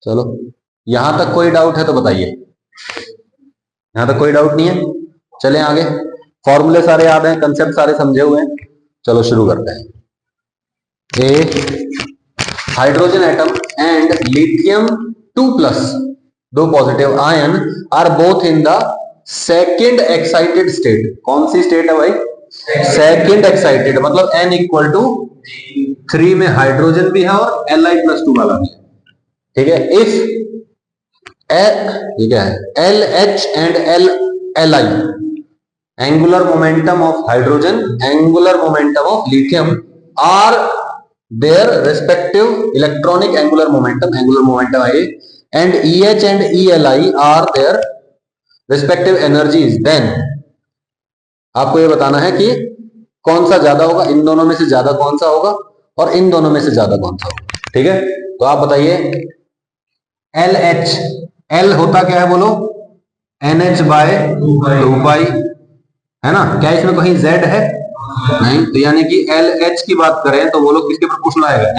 चलो, यहां तक कोई डाउट है तो बताइए। यहां तक कोई डाउट नहीं है? चलें आगे। फॉर्मूले सारे याद हैं, कंसेप्ट सारे समझे हुए हैं। चलो शुरू करते हैं। A hydrogen atom and lithium 2+, दो positive ion are both in the second excited state. कौन सी स्टेट है भाई? सेकेंड एक्साइटेड, मतलब n इक्वल टू 3 में हाइड्रोजन भी है और Li+2 वाला भी है। ठीक है। इफ ये क्या है? LH and Li, angular momentum of hydrogen, angular momentum of lithium are their respective electronic angular momentum I and EH and ELI are their respective energies, then आपको ये बताना है कि कौन सा ज्यादा होगा, इन दोनों में से ज्यादा कौन सा होगा और इन दोनों में से ज्यादा कौन सा होगा। ठीक है, तो आप बताइए। LH, L होता क्या है बोलो? NH/2 है ना? क्या इसमें कहीं Z है? नहीं। तो यानी कि LH की बात करें तो बोलो किसके प्रपोर्शनल आएगा?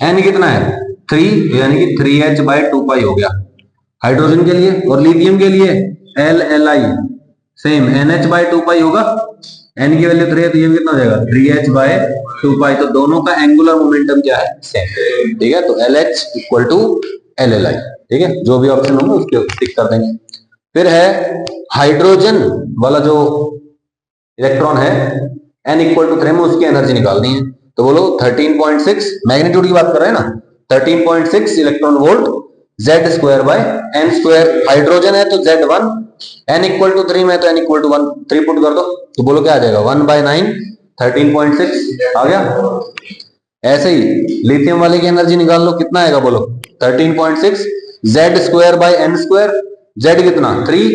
N कितना है? 3, तो यानी कि 3H/2 हो गया हाइड्रोजन के लिए। और लिथियम के लिए LLi सेम NH/2 होगा। N की वैल्यू 3 है तो ये कितना हो जाएगा? 3H/2। तो दोनों का एंगुलर मोमेंटम क्या है? सेम। ठीक है, तो LH इक्वल टू LLi। ठीक है, जो भी ऑप्शन होंगे उसके टिक कर देंगे। फिर है हाइड्रोजन वाला जो इलेक्ट्रॉन है n इक्वल टू 3 में उसकी एनर्जी निकालनी है। तो बोलो 13.6, मैग्नीट्यूड की बात कर रहे हैं ना, 13.6 इलेक्ट्रॉन वोल्ट Z²/n²। हाइड्रोजन है तो Z1, n इक्वल टू 3 में तो n इक्वल टू 1, 3 पुट कर दो तो बोलो क्या आ जाएगा? 1/9, 13.6 आ गया। ऐसे ही लिथियम वाले की एनर्जी निकाल लो, कितना आएगा बोलो? 13.6 Z²/n²। Z कितना? 3,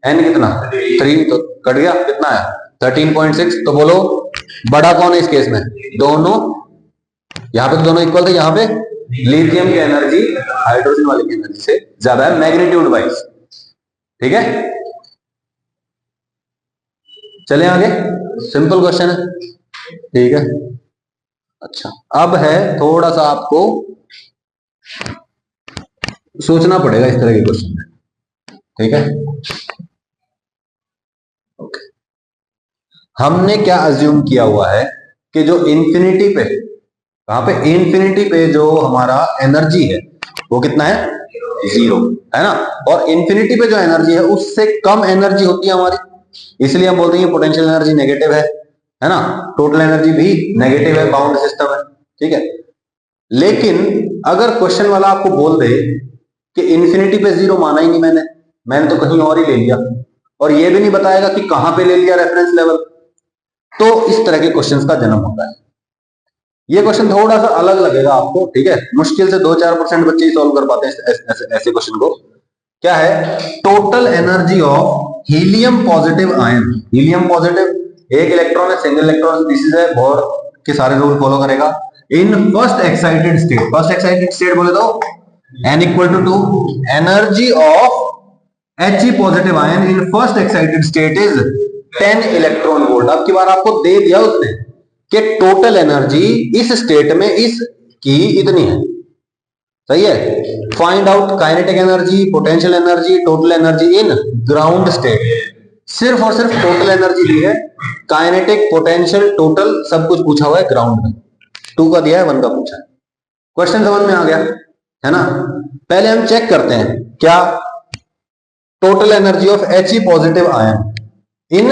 n कितना? 3, तो कट गया, कितना आया? 13.6। तो बोलो बड़ा कौन है इस केस में? दोनों। यहां पे तो दोनों इक्वल थे, यहां पे लिथियम की एनर्जी हाइड्रोजन वाले की एनर्जी से ज्यादा है मैग्नीट्यूड वाइज। ठीक है, चले आगे। सिंपल क्वेश्चन है। ठीक है, अच्छा अब है थोड़ा सा आपको सोचना पड़ेगा इस तरह के क्वेश्चन में। ठीक है, ओके। हमने क्या अज्यूम किया हुआ है कि जो इंफिनिटी पे, कहां पे? इंफिनिटी पे जो हमारा एनर्जी है वो कितना है? 0 है ना। और इंफिनिटी पे जो एनर्जी है उससे कम एनर्जी होती है हमारी, इसलिए हम बोलते हैं पोटेंशियल एनर्जी नेगेटिव है ना। टोटल एनर्जी भी नेगेटिव है, बाउंड सिस्टम है। ठीक है, लेकिन अगर क्वेश्चन वाला आपको बोल दे कि इंफिनिटी पे 0 माना ही नहीं मैंने तो कहीं और ही ले लिया, और ये भी नहीं बताएगा कि कहां पे ले लिया रेफरेंस लेवल, तो इस तरह के क्वेश्चंस का जन्म होता है। ये क्वेश्चन थोड़ा सा अलग लगेगा आपको। ठीक है, मुश्किल से 2-4% बच्चे ही सॉल्व कर पाते हैं ऐसे क्वेश्चन को। क्या है? Total energy of helium positive ion. Helium positive एक इलेक्ट्रॉन है, सिंगल इलेक्ट्रॉन स्पीशीज है, बोर के सारे रूल फॉलो करेगा। In first excited state, first excited state बोले तो n equal to 2, energy of He positive ion in first excited state is 10 electron volt. अब की बार आपको दे दिया उसने कि टोटल एनर्जी इस स्टेट में इस की इतनी है। सही है। Find out kinetic energy, potential energy, total energy in ground state. सिर्फ और सिर्फ टोटल एनर्जी दी है, काइनेटिक, पोटेंशियल, टोटल सब कुछ पूछा हुआ है ग्राउंड में। 2 का दिया है, 1 का पूछा है। क्वेश्चन समझ में आ गया है ना। पहले हम चेक करते हैं क्या total energy of He positive ion in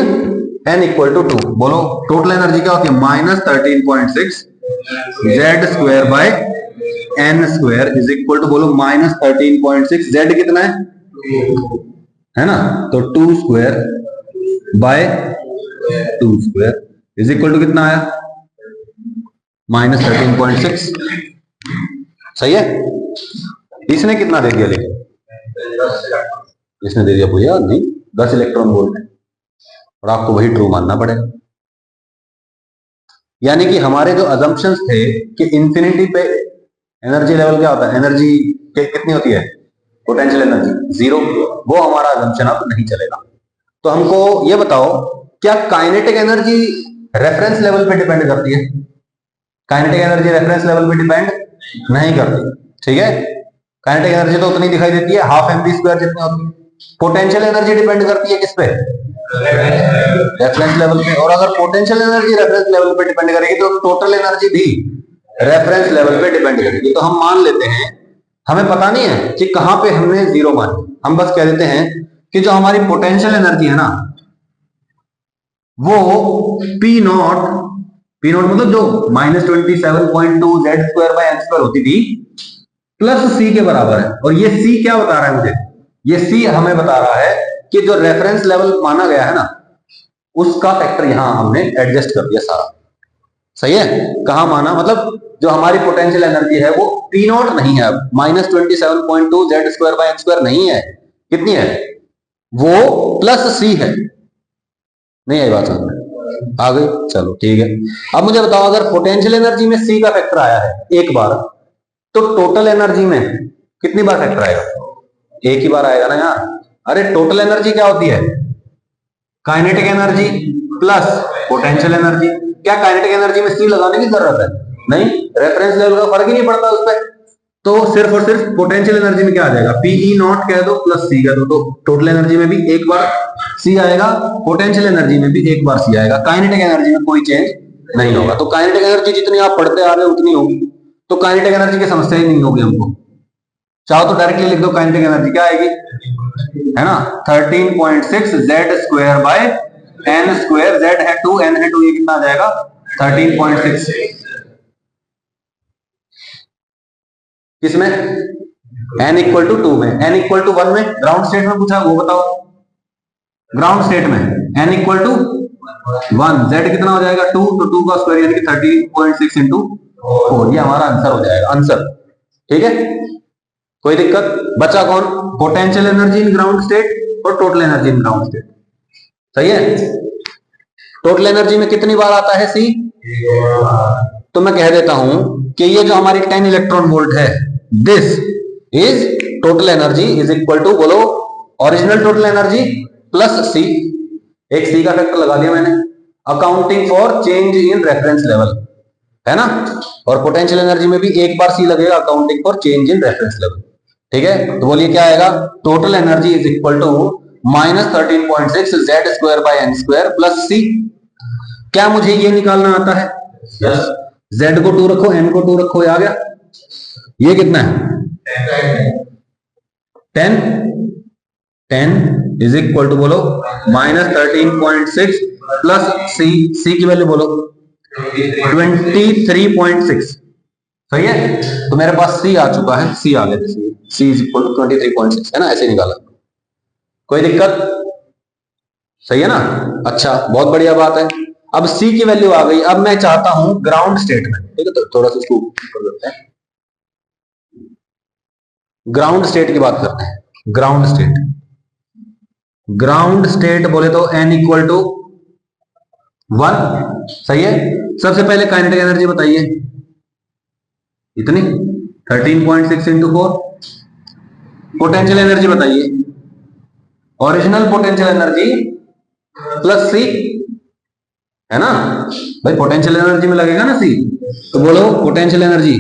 n equal to 2। बोलो टोटल एनर्जी क्या होती है? -13.6 Z²/n² इज इक्वल टू, बोलो -13.6। Z कितना है ना, तो 2² इज इक्वल टू कितना आया? -13.6। सही है। इसने कितना दे दिया? लेकिन इसने दे दिया भैया नहीं 10 इलेक्ट्रॉन वोल्ट है, और आपको वही ट्रू मानना पड़ेगा। यानी कि हमारे जो अजम्पशंस थे कि इंफिनिटी पे एनर्जी लेवल क्या होता है, एनर्जी कितनी होती है, पोटेंशियल एनर्जी 0, वो हमारा अजम्पशन अब नहीं चलेगा। तो हमको ये बताओ क्या काइनेटिक एनर्जी रेफरेंस लेवल पे डिपेंड करती है? काइनेटिक एनर्जी रेफरेंस लेवल पे डिपेंड नहीं करती, ठीक है। काइनेटिक एनर्जी तो उतनी दिखाई देती है, हाफ mv स्क्वायर जितनी होती है। पोटेंशियल एनर्जी डिपेंड करती है किस पे? रेफरेंस लेवल पे। और अगर पोटेंशियल एनर्जी रेफरेंस लेवल पे डिपेंड करेगी तो टोटल एनर्जी भी रेफरेंस लेवल पे डिपेंड करेगी। तो हम मान लेते हैं, हमें पता नहीं है कि कहां पे हमने जीरो मानी, हम बस कह देते हैं कि जो हमारी पोटेंशियल एनर्जी है ना वो पी नॉट मतलब जो -27.2 Z square by N square होती थी प्लस सी के बराबर है। और ये सी क्या बता रहा है मुझे? ये सी हमें बता रहा है कि जो रेफरेंस लेवल माना गया है ना उसका फैक्टर यहां हमने एडजस्ट कर दिया सारा। सही है? कहां माना? मतलब जो हमारी पोटेंशियल एनर्जी है वो पी नॉट नहीं है, अब -27.2 Z square by N square नहीं है। कितनी है? वो प्लस सी है। नहीं आई बात समझ में? आ गई? चलो ठीक है। अब मुझे बताओ, अगर पोटेंशियल एनर्जी में सी का फैक्टर आया है एक बार, तो टोटल एनर्जी में कितनी बार फैक्टर आएगा? एक ही बार आएगा ना यार। अरे टोटल एनर्जी क्या होती है? Kinetic energy plus potential energy. क्या काइनेटिक एनर्जी में सी लगाने की जरूरत है? नहीं, रेफरेंस लेवल का फर्क ही नहीं पड़ता उस पर। तो सिर्फ और सिर्फ पोटेंशियल एनर्जी में क्या आ जाएगा? पीई नॉट कह दो प्लस सी कह दो, तो टोटल एनर्जी में भी एक बार सी आएगा, पोटेंशियल एनर्जी में भी एक बार सी आएगा। काइनेटिक एनर्जी में कोई चेंज नहीं होगा। तो काइनेटिक एनर्जी जितनी आप पढ़ते आ रहे हो उतनी होगी, तो काइनेटिक एनर्जी की समस्या ही नहीं होगी हमको। चाहो तो डायरेक्टली लिख दो, काइनेटिक एनर्जी क्या आएगी, है ना, 13.6 Z square by N square. Z है 2, एन है 2, ये कितना आ जाएगा? 13.6। किसमें? n इक्वल टू 2 में। n इक्वल टू 1 में ग्राउंड स्टेट में पूछा, वो बताओ। ग्राउंड स्टेट में n इक्वल टू 1, z कितना हो जाएगा? 2, तो 2 का स्क्वायर यानी कि 13.6 इंटू 4, ये हमारा आंसर हो जाएगा, आंसर। ठीक है, कोई दिक्कत? बचा कौन? Potential energy in ground state और total energy in ground state. सही है? टोटल एनर्जी में कितनी बार आता है सी? तो मैं कह देता हूं कि ये जो हमारी 10 इलेक्ट्रॉन वोल्ट है, this is total energy is equal to, बोलो, original total energy plus C. एक सी का फैक्टर लगा दिया मैंने, accounting for change in reference level, है ना। और पोटेंशियल एनर्जी में भी एक बार सी लगेगा, accounting for change in reference level. ठीक है, तो बोलिए क्या आएगा? Total energy is equal to -13.6 Z square by N square plus C. क्या मुझे ये निकालना आता है? यस। जेड को 2 रखो, एन को 2 रखो, आ गया। ये कितना है? 10। 10 इज इक्वल टू, बोलो, -13.6 प्लस सी। सी की वैल्यू बोलो, 23.6। सही है? तो मेरे पास सी आ चुका है, सी आ गया, सी इज इक्वल टू 23.6, है ना, ऐसे निकाला। कोई दिक्कत? सही है ना? अच्छा, बहुत बढ़िया बात है। अब सी की वैल्यू आ गई, अब मैं चाहता हूं ग्राउंड स्टेट में, ठीक है, तो थोड़ा सा इसको ऊपर करते हैं। ग्राउंड स्टेट की बात करते हैं। ग्राउंड स्टेट, ग्राउंड स्टेट बोले तो n इक्वल टू 1। सही है? सबसे पहले काइनेटिक एनर्जी बताइए, इतनी 13.6 इंटू 4। पोटेंशियल एनर्जी बताइए, ओरिजिनल पोटेंशियल एनर्जी प्लस सी, है ना भाई, पोटेंशियल एनर्जी में लगेगा ना सी। तो बोलो पोटेंशियल एनर्जी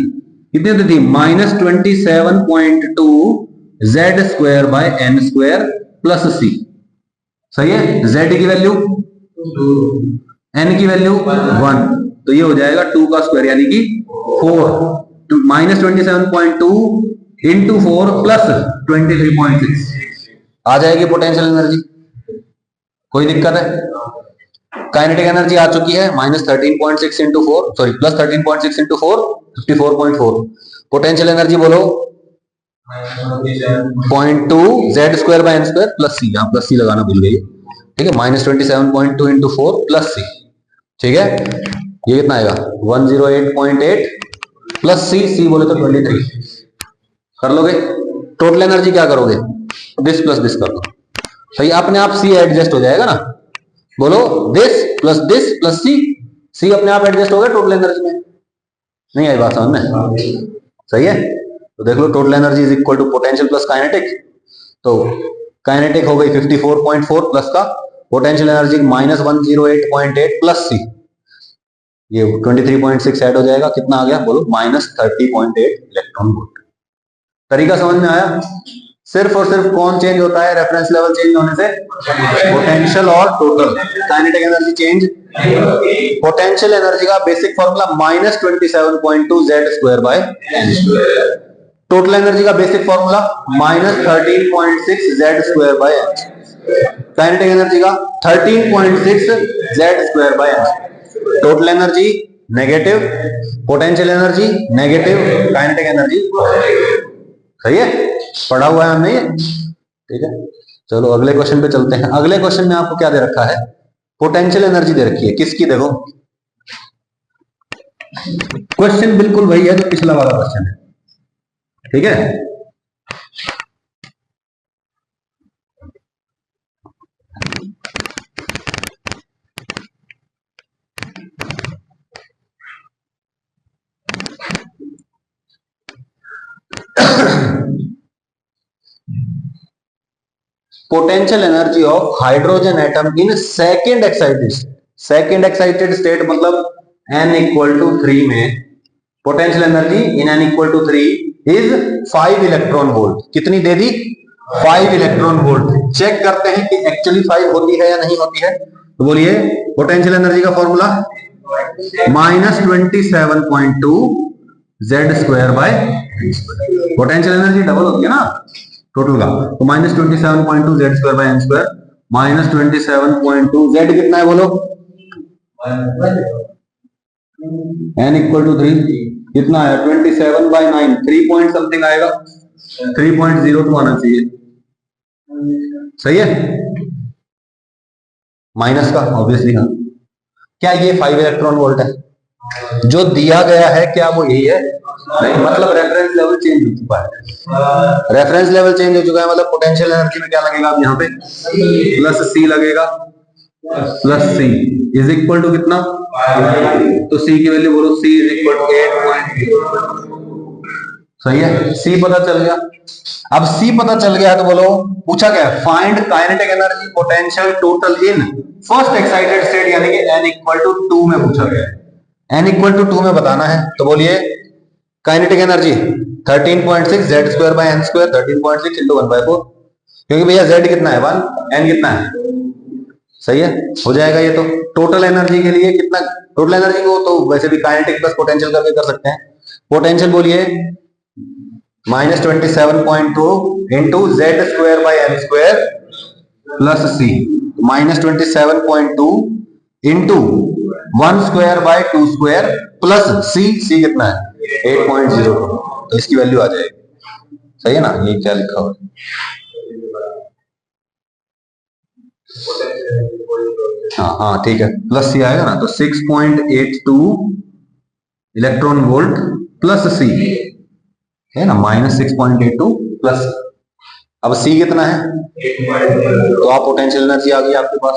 कितनी होती थी? -27.2 Z square by N square plus C. सही है? जेड की वैल्यू, एन की वैल्यू 1, तो ये हो जाएगा 2 का स्क्वायर यानी कि 4, -27.2 इंटू 4 प्लस 23.6 आ जाएगी पोटेंशियल एनर्जी। कोई दिक्कत है? काइनेटिक एनर्जी आ चुकी है -13.6 into 4, sorry +13.6 into 4, 54.4। Potential energy बोलो 0.2 Z square by N square plus C, यहां प्लस सी लगाना भूल गई। ठीक है, -27.2 इंटू 4 प्लस सी। ठीक है, ये कितना आएगा? 108.8 प्लस सी, सी बोले तो 23। कर लोगे? टोटल एनर्जी क्या करोगे? दिस प्लस दिस कर दो, सही, अपने आप सी एडजस्ट हो जाएगा ना। बोलो दिस प्लस सी, सी अपने आप एडजस्ट हो गया टोटल एनर्जी में। नहीं आई बात समझ में? सही है? तो देख लो, total energy is equal to potential plus kinetic. तो काइनेटिक हो गई 54.4 प्लस का, पोटेंशियल एनर्जी -108.8 प्लस सी। ये 23.6 ऐड हो जाएगा, कितना आ गया बोलो, -30.8 इलेक्ट्रॉन वोल्ट। तरीका समझ में आया? सिर्फ और सिर्फ कौन चेंज होता है रेफरेंस लेवल चेंज होने से? पोटेंशियल और total. Kinetic energy change, potential energy का basic formula -27.2 Z² by n²। Total energy का basic formula -13.6 Z² by n। Kinetic energy का 13.6 Z² by n। Total energy negative, potential energy negative, kinetic energy. सही है, पढ़ा हुआ है हमने ये, ठीक है। चलो अगले क्वेश्चन पे चलते हैं। अगले क्वेश्चन में आपको क्या दे रखा है? पोटेंशियल एनर्जी दे रखी है, किसकी? देखो क्वेश्चन बिल्कुल वही है जो पिछला वाला क्वेश्चन है, ठीक है। Potential energy of hydrogen atom in second excited state. Second excited state मतलब n=3 में potential energy in n=3 is 5 electron volt. कितनी दे दी? 5 इलेक्ट्रॉन वोल्ट। चेक करते हैं कि एक्चुअली 5 होती है या नहीं होती है। तो बोलिए पोटेंशियल एनर्जी का formula -27.2 Z² by n²। Potential energy double होती है ना टोटल का, तो -27.2 Z² बाय n²। -27.2 Z कितना है बोलो? n=3 कितना है? 27/9, 3 पॉइंट समथिंग आएगा, 3.02 आना चाहिए। सही है, माइनस का ऑब्वियसली। हाँ, क्या ये 5 इलेक्ट्रॉन वोल्ट है जो दिया गया है? क्या वो यही है? नहीं, मतलब रेफरेंस लेवल चेंज हो चुका है। रेफरेंस लेवल चेंज हो चुका है मतलब पोटेंशियल एनर्जी में क्या लगेगा? अब यहाँ पे +C लगेगा, +C इज इक्वल टू कितना? तो C की वैल्यू बोलो, C इज इक्वल टू 8.0। सही है, C पता चल गया। अब C पता चल गया तो बोलो पूछा क्या है? Find kinetic energy potential total इन फर्स्ट एक्साइटेड स्टेट, यानी कि n=2 में पूछा गया है। n=2 में बताना है, तो बोलिए kinetic energy 13.6 Z² by n², 13.6 × 1/4, क्योंकि भैया Z कितना है 1, n कितना है? सही है, हो जाएगा ये। तो टोटल एनर्जी के लिए कितना? टोटल एनर्जी को तो वैसे भी काइनेटिक प्लस पोटेंशियल करके कर सकते हैं। पोटेंशियल बोलिए -27.2 into Z² by n² plus C। -27.2 into 1² by 2² plus C कितना है? 8.02। तो इसकी वैल्यू आ जाएगी। सही है ना, ये क्या लिखा हुआ है? हाँ ठीक है, प्लस C आएगा ना, तो 6.82 इलेक्ट्रॉन वोल्ट प्लस C है ना, -6.82 प्लस। अब C कितना है? तो आप पोटेंशियल एनर्जी आ गई आपके पास।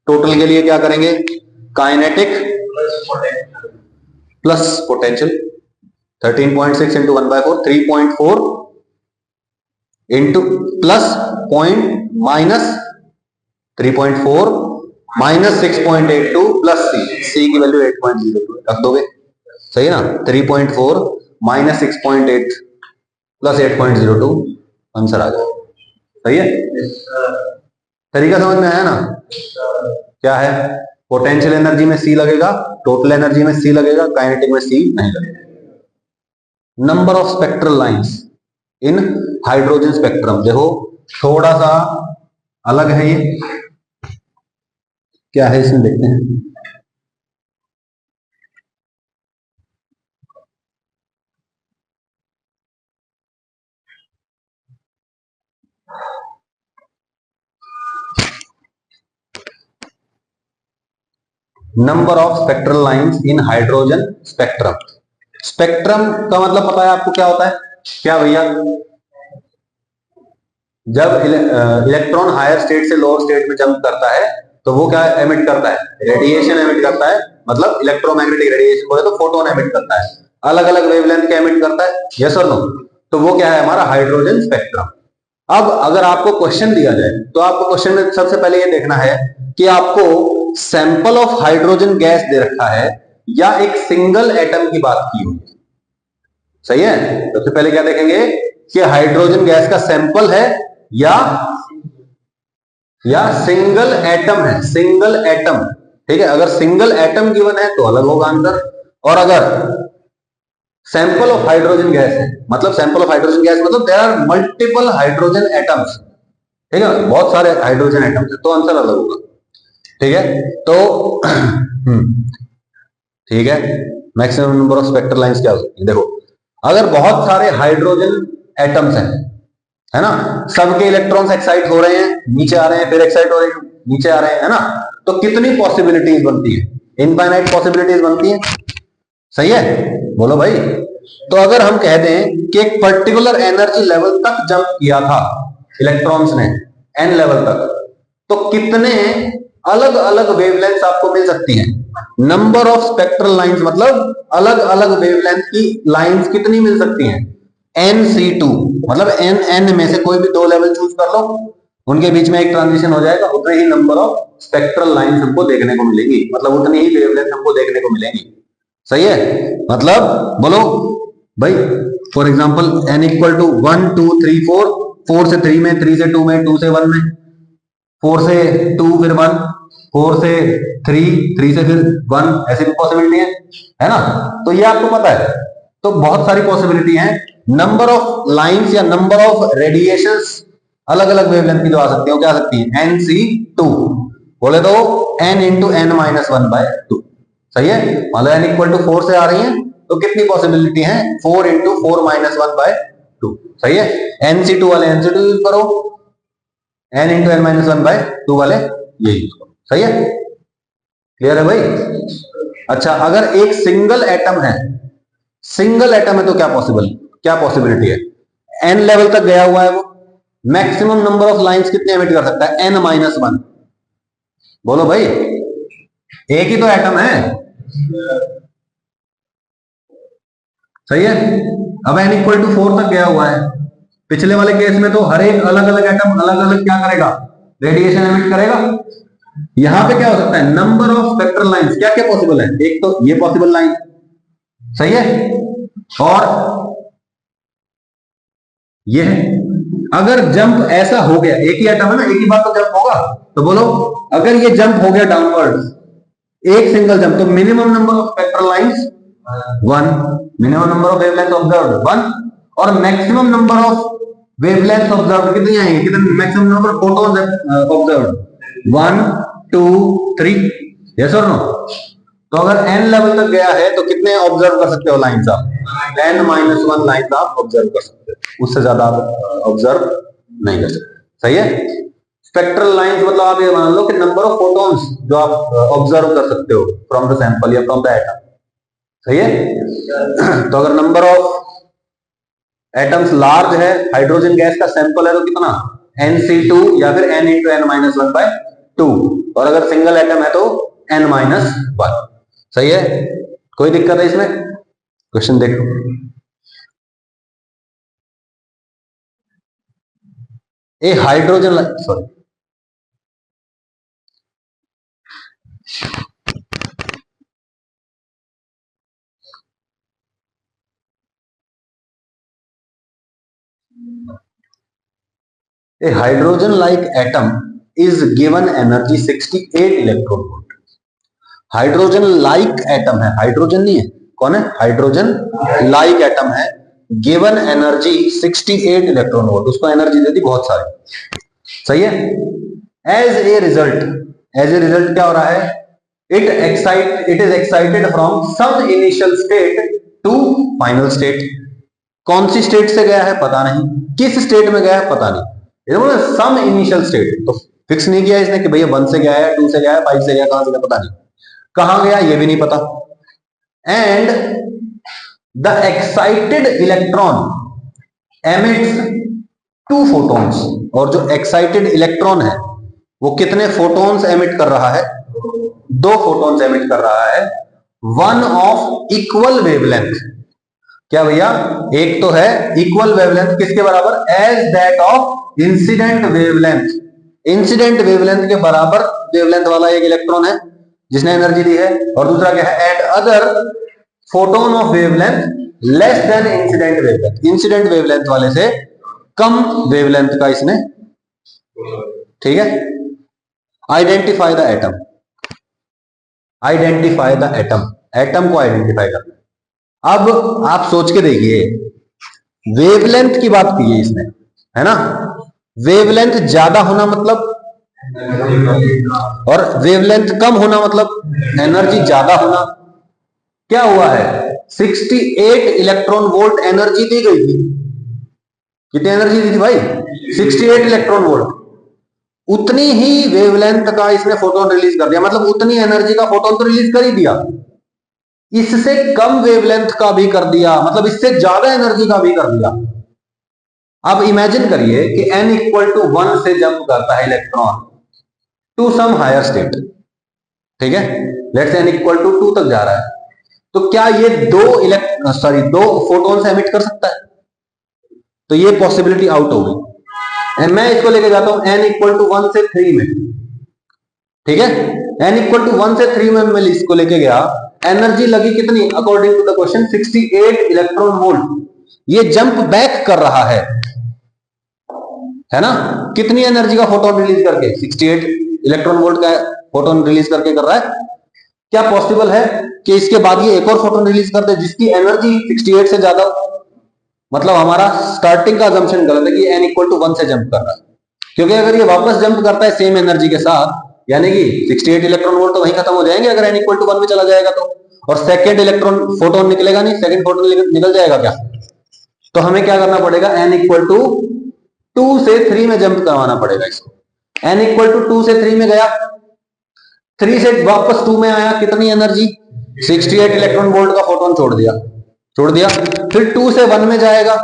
टोटल के लिए क्या करेंगे? Kinetic plus potential, 13.6 into 1/4, 3.4 into plus point minus 3.4 -6.82 plus C की वैल्यू 8.02 रख दोगे। सही है ना, 3.4 -6.8 प्लस 8.02 आंसर आ गया। सही है, तरीका समझ में आया ना? क्या है? पोटेंशियल एनर्जी में C लगेगा, टोटल एनर्जी में C लगेगा, काइनेटिक में C नहीं लगेगा। Number of spectral lines in hydrogen spectrum, देखो थोड़ा सा अलग है ये। क्या है इसमें देखते हैं। Number of spectral lines in hydrogen spectrum. Spectrum का मतलब पता है आपको क्या होता है? क्या भैया, जब इलेक्ट्रॉन हायर स्टेट से लोअर स्टेट में जंप करता है तो वो क्या एमिट करता है? रेडिएशन एमिट करता है, मतलब इलेक्ट्रोमैग्नेटिक रेडिएशन बोले तो फोटोन एमिट करता है। अलग अलग वेवलेंथ का एमिट करता है, यस और नो? तो वो क्या है? हमारा हाइड्रोजन स्पेक्ट्रम। अब अगर आपको क्वेश्चन दिया जाए तो आपको क्वेश्चन में सबसे पहले ये देखना है कि आपको सैंपल ऑफ हाइड्रोजन गैस दे रखा है या एक सिंगल एटम की बात की हुई है। सही है। सबसे पहले क्या देखेंगे कि हाइड्रोजन गैस का सैंपल है या सिंगल एटम है, सिंगल एटम। ठीक है, अगर सिंगल एटम गिवन है तो अलग होगा आंसर, और अगर सैंपल ऑफ हाइड्रोजन गैस है, मतलब सैंपल ऑफ हाइड्रोजन गैस मतलब there are multiple hydrogen atoms, ठीक है, बहुत सारे हाइड्रोजन एटम्स है, तो आंसर अलग होगा। ठीक है, तो ठीक है, maximum number of spectral lines क्या हो सकती है? देखो, अगर बहुत सारे हाइड्रोजन एटम्स हैं, है ना, सबके इलेक्ट्रॉन्स एक्साइट हो रहे हैं, नीचे आ रहे हैं, फिर एक्साइट हो रहे हैं, नीचे आ रहे हैं, है ना, तो कितनी पॉसिबिलिटीज बनती है? इनफाइनाइट पॉसिबिलिटीज बनती है। सही है, बोलो भाई। तो अगर हम कह दें कि एक पर्टिकुलर एनर्जी लेवल तक जंप किया था इलेक्ट्रॉन्स ने, एन लेवल तक, तो कितने अलग अलग वेवलेंथ आपको मिल सकती हैं? नंबर ऑफ स्पेक्ट्रल लाइंस, मतलब अलग अलग वेवलेंथ की लाइंस कितनी मिल सकती हैं? NC2, मतलब एन में से कोई भी 2 लेवल चूज कर लो, उनके बीच में एक ट्रांजिशन हो जाएगा, उतने ही नंबर ऑफ स्पेक्ट्रल लाइंस हमको देखने को मिलेंगी, मतलब उतनी ही वेवलेंथ हमको देखने को मिलेंगी। सही है, मतलब बोलो भाई, for example n equal to 1 2 3 4, 4 से 3 में, 3 से 2 में, 2 से 1 में, 4 से 2 फिर 1, 4 से 3, 3 से फिर 1, ऐसी भी पॉसिबिलिटी है ना? तो ये आपको पता है, तो बहुत सारी पॉसिबिलिटी है। नंबर ऑफ लाइंस या नंबर ऑफ रेडिएशंस अलग अलग वेवलेंथ की जो आ सकती है, वो क्या आ सकती है? NC2, बोले तो n इंटू n माइनस 1/2। सही है, मान लो n इक्वल टू 4 से आ रही है, तो कितनी पॉसिबिलिटी है? 4 इंटू 4 माइनस 1/2। सही है, NC2 वाले NC2 यूज करो, n इंटू n माइनस 1/2 वाले ये यूज करो। सही है, क्लियर है भाई? अच्छा, अगर एक सिंगल एटम है, सिंगल एटम है, तो क्या पॉसिबिलिटी है? n लेवल तक गया हुआ है वो, मैक्सिमम नंबर ऑफ लाइंस कितने एमिट कर सकता है? n-1। बोलो भाई, एक ही तो एटम है। सही है, अब n इक्वल टू 4 तक गया हुआ है, पिछले वाले केस में तो हर एक अलग अलग एटम अलग अलग क्या करेगा? रेडिएशन एमिट करेगा। यहां पे क्या हो सकता है? नंबर ऑफ स्पेक्ट्रल लाइंस क्या क्या पॉसिबल है? एक तो ये पॉसिबल लाइन, सही है, और ये है। अगर जंप ऐसा हो गया, एक ही एटम है ना, एक ही बार तो जंप होगा, तो बोलो अगर ये जंप हो गया डाउनवर्ड, एक सिंगल जंप, तो minimum number of spectral lines 1, minimum number of wavelength observed 1, और maximum number of wavelength observed कितनी आएंगी? कितने maximum number of photons observed? 1 2 3, yes और नो? तो अगर n लेवल तक गया है तो कितने ऑब्जर्व कर सकते हो लाइंस आप? n-1 लाइंस आप ऑब्जर्व कर सकते हो, उससे ज्यादा आप ऑब्जर्व नहीं कर सकते। सही है, स्पेक्ट्रल लाइंस मतलब आप ये मान लो कि नंबर ऑफ फोटॉन्स जो आप ऑब्जर्व कर सकते हो फ्रॉम द सैंपल या फ्रॉम द एटम। सही है, तो अगर नंबर ऑफ एटम्स लार्ज है, हाइड्रोजन गैस का सैंपल है, तो कितना? NC2 या फिर n इंटू n-1/2, और अगर सिंगल एटम है तो n-1। सही है, कोई दिक्कत है इसमें? क्वेश्चन देखो, a hydrogen, sorry, a hydrogen like atom is given energy 68 electron volt. Hydrogen like atom है, हाइड्रोजन नहीं है, कौन है? हाइड्रोजन लाइक एटम है, गिवन एनर्जी 68 इलेक्ट्रॉन वोल्ट, उसको एनर्जी दे दी बहुत सारी। सही है, एज ए रिजल्ट क्या हो रहा है? It is excited from some initial state to final state. कौन सी स्टेट से गया है पता नहीं, किस स्टेट में गया है पता नहीं, सम इनिशियल स्टेट, तो फिक्स नहीं किया इसने कि भैया 1 से गया है, 2 से गया है, 5 से गया, कहां से गया पता नहीं, कहां गया ये भी नहीं पता। And the excited electron emits 2 photons, और जो एक्साइटेड इलेक्ट्रॉन है वो कितने फोटॉन्स एमिट कर रहा है? 2 फोटॉन्स एमिट कर रहा है, वन ऑफ इक्वल वेवलेंथ। क्या भैया? एक तो है इक्वल वेवलेंथ, किसके बराबर? As that of incident wavelength. Incident wavelength के बराबर वेवलेंथ वाला एक इलेक्ट्रॉन है, जिसने एनर्जी दी है, और दूसरा क्या है, eight other photon of wavelength less than incident wavelength, incident wavelength वाले से कम वेवलेंथ का इसने, ठीक है। Identify the atom, identify the atom, atom को आइडेंटिफाई करना। अब आप सोच के देखिए, वेवलेंथ की बात की है इसने, है ना। वेवलेंथ ज्यादा होना मतलब, और वेवलेंथ कम होना मतलब एनर्जी ज्यादा होना। क्या हुआ है, 68 इलेक्ट्रॉन वोल्ट एनर्जी दी गई थी। कितनी एनर्जी दी थी भाई, 68 इलेक्ट्रॉन वोल्ट। उतनी ही वेवलेंथ का इसने फोटोन रिलीज कर दिया, मतलब उतनी एनर्जी का फोटोन तो रिलीज कर ही दिया, इससे कम वेवलेंथ का भी कर दिया, मतलब इससे ज्यादा एनर्जी का भी कर दिया। अब इमेजिन करिए कि n इक्वल टू 1 से जंप करता है electron to some higher state, ठीक है, let's say n equal to 2 तक जा रहा है, तो क्या ये दो फोटोन एमिट कर सकता है? तो ये पॉसिबिलिटी आउट हो गई। मैं इसको लेके जाता हूं n इक्वल टू 1 से 3 में, ठीक है, n इक्वल टू 1 से 3 में मैं इसको लेके गया, एनर्जी लगी कितनी, according to the question 68 electron volt. ये जंप बैक कर रहा है ना, कितनी एनर्जी का फोटोन रिलीज करके, 68 इलेक्ट्रॉन वोल्ट का फोटोन रिलीज करके कर रहा है। क्या पॉसिबल है कि इसके बाद ये एक और फोटोन रिलीज कर दे जिसकी एनर्जी 68 से ज्यादा हो? मतलब हमारा स्टार्टिंग का अजम्पशन गलत है कि n इक्वल टू 1 से जंप कर रहा है, क्योंकि अगर ये वापस जंप करता है सेम एनर्जी के साथ, यानी कि 68 इलेक्ट्रॉन वोल्ट तो वहीं खत्म हो जाएंगे अगर n इक्वल टू 1 में चला जाएगा तो, और सेकंड इलेक्ट्रॉन फोटोन निकलेगा नहीं, सेकंड फोटोन निकल जाएगा क्या? तो हमें क्या करना पड़ेगा, n इक्वल टू 2 से 3 में जंप करवाना पड़ेगा इसको। n इक्वल टू 2 से 3 में गया, 3 से वापस 2 में आया, कितनी एनर्जी, 68 इलेक्ट्रॉन वोल्ट का फोटोन छोड़ दिया, फिर 2 से 1 में जाएगा,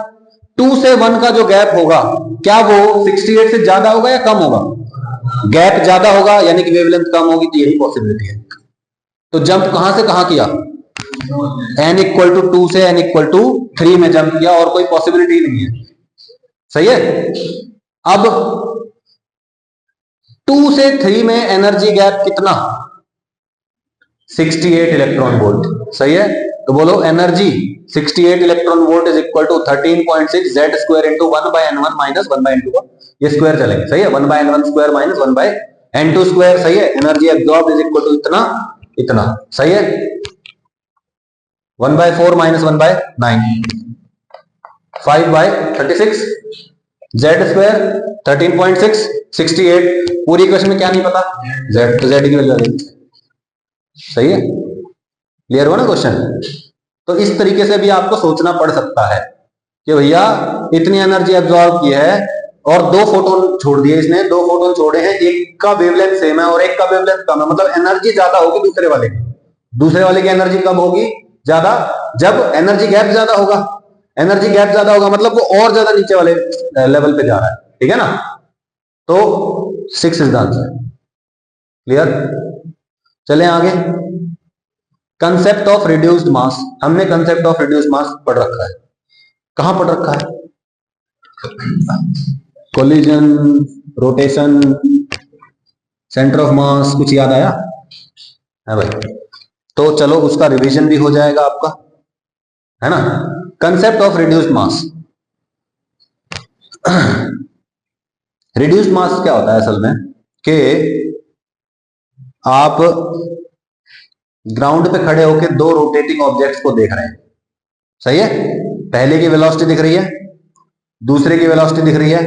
2 से 1 का जो गैप होगा, क्या वो 68 से ज्यादा होगा या कम होगा? गैप ज्यादा होगा, यानी कि वेवलेंथ कम होगी, तो यही पॉसिबिलिटी है। तो जंप कहां से कहां किया, n इक्वल टू 2 से n इक्वल टू 3 में जंप किया, और कोई पॉसिबिलिटी नहीं है, सही है। अब 2 से 3 में एनर्जी गैप कितना, 68 इलेक्ट्रॉन वोल्ट, सही है। तो बोलो energy 68 electron volt is equal to 13.6 z square into 1/n1 minus 1/n2, ये स्क्वायर चलेंगे, सही है, 1/n1 square minus 1/n2 square, सही है। Energy absorb is equal to इतना इतना, सही है, 1/4 माइनस 1/9, 5/36, z स्क्वायर 13.6, 68, पूरी इक्वेशन में क्या नहीं पता, z, तो z की वैल्यू आ जाएगी, सही है। क्लियर हुआ ना क्वेश्चन? तो इस तरीके से भी आपको सोचना पड़ सकता है कि भैया इतनी एनर्जी एब्जॉर्ब की है और 2 फोटोन छोड़ दिए इसने, 2 फोटोन छोड़े हैं, एक का वेवलेंथ सेम है और एक का वेवलेंथ कम है, मतलब एनर्जी ज्यादा होगी दूसरे वाले की एनर्जी कब होगी, ज्यादा, जब एनर्जी गैप ज्यादा होगा, एनर्जी गैप ज्यादा होगा मतलब वो और ज्यादा नीचे वाले लेवल पे जा रहा है, ठीक है ना। तो 6 इज द आंसर। क्लियर? चलें आगे। कंसेप्ट ऑफ रिड्यूस्ड मास, हमने कंसेप्ट ऑफ रिड्यूस्ड मास पढ़ रखा है, कहां पढ़ रखा है, कोलिजन, रोटेशन, सेंटर ऑफ मास, कुछ याद आया है भाई? तो चलो उसका रिवीजन भी हो जाएगा आपका, है ना। Concept of reduced mass, reduced mass क्या होता है असल में, कि आप ग्राउंड पे खड़े होकर 2 रोटेटिंग ऑब्जेक्ट्स को देख रहे हैं, सही है, पहले की वेलोसिटी दिख रही है, दूसरे की वेलोसिटी दिख रही है,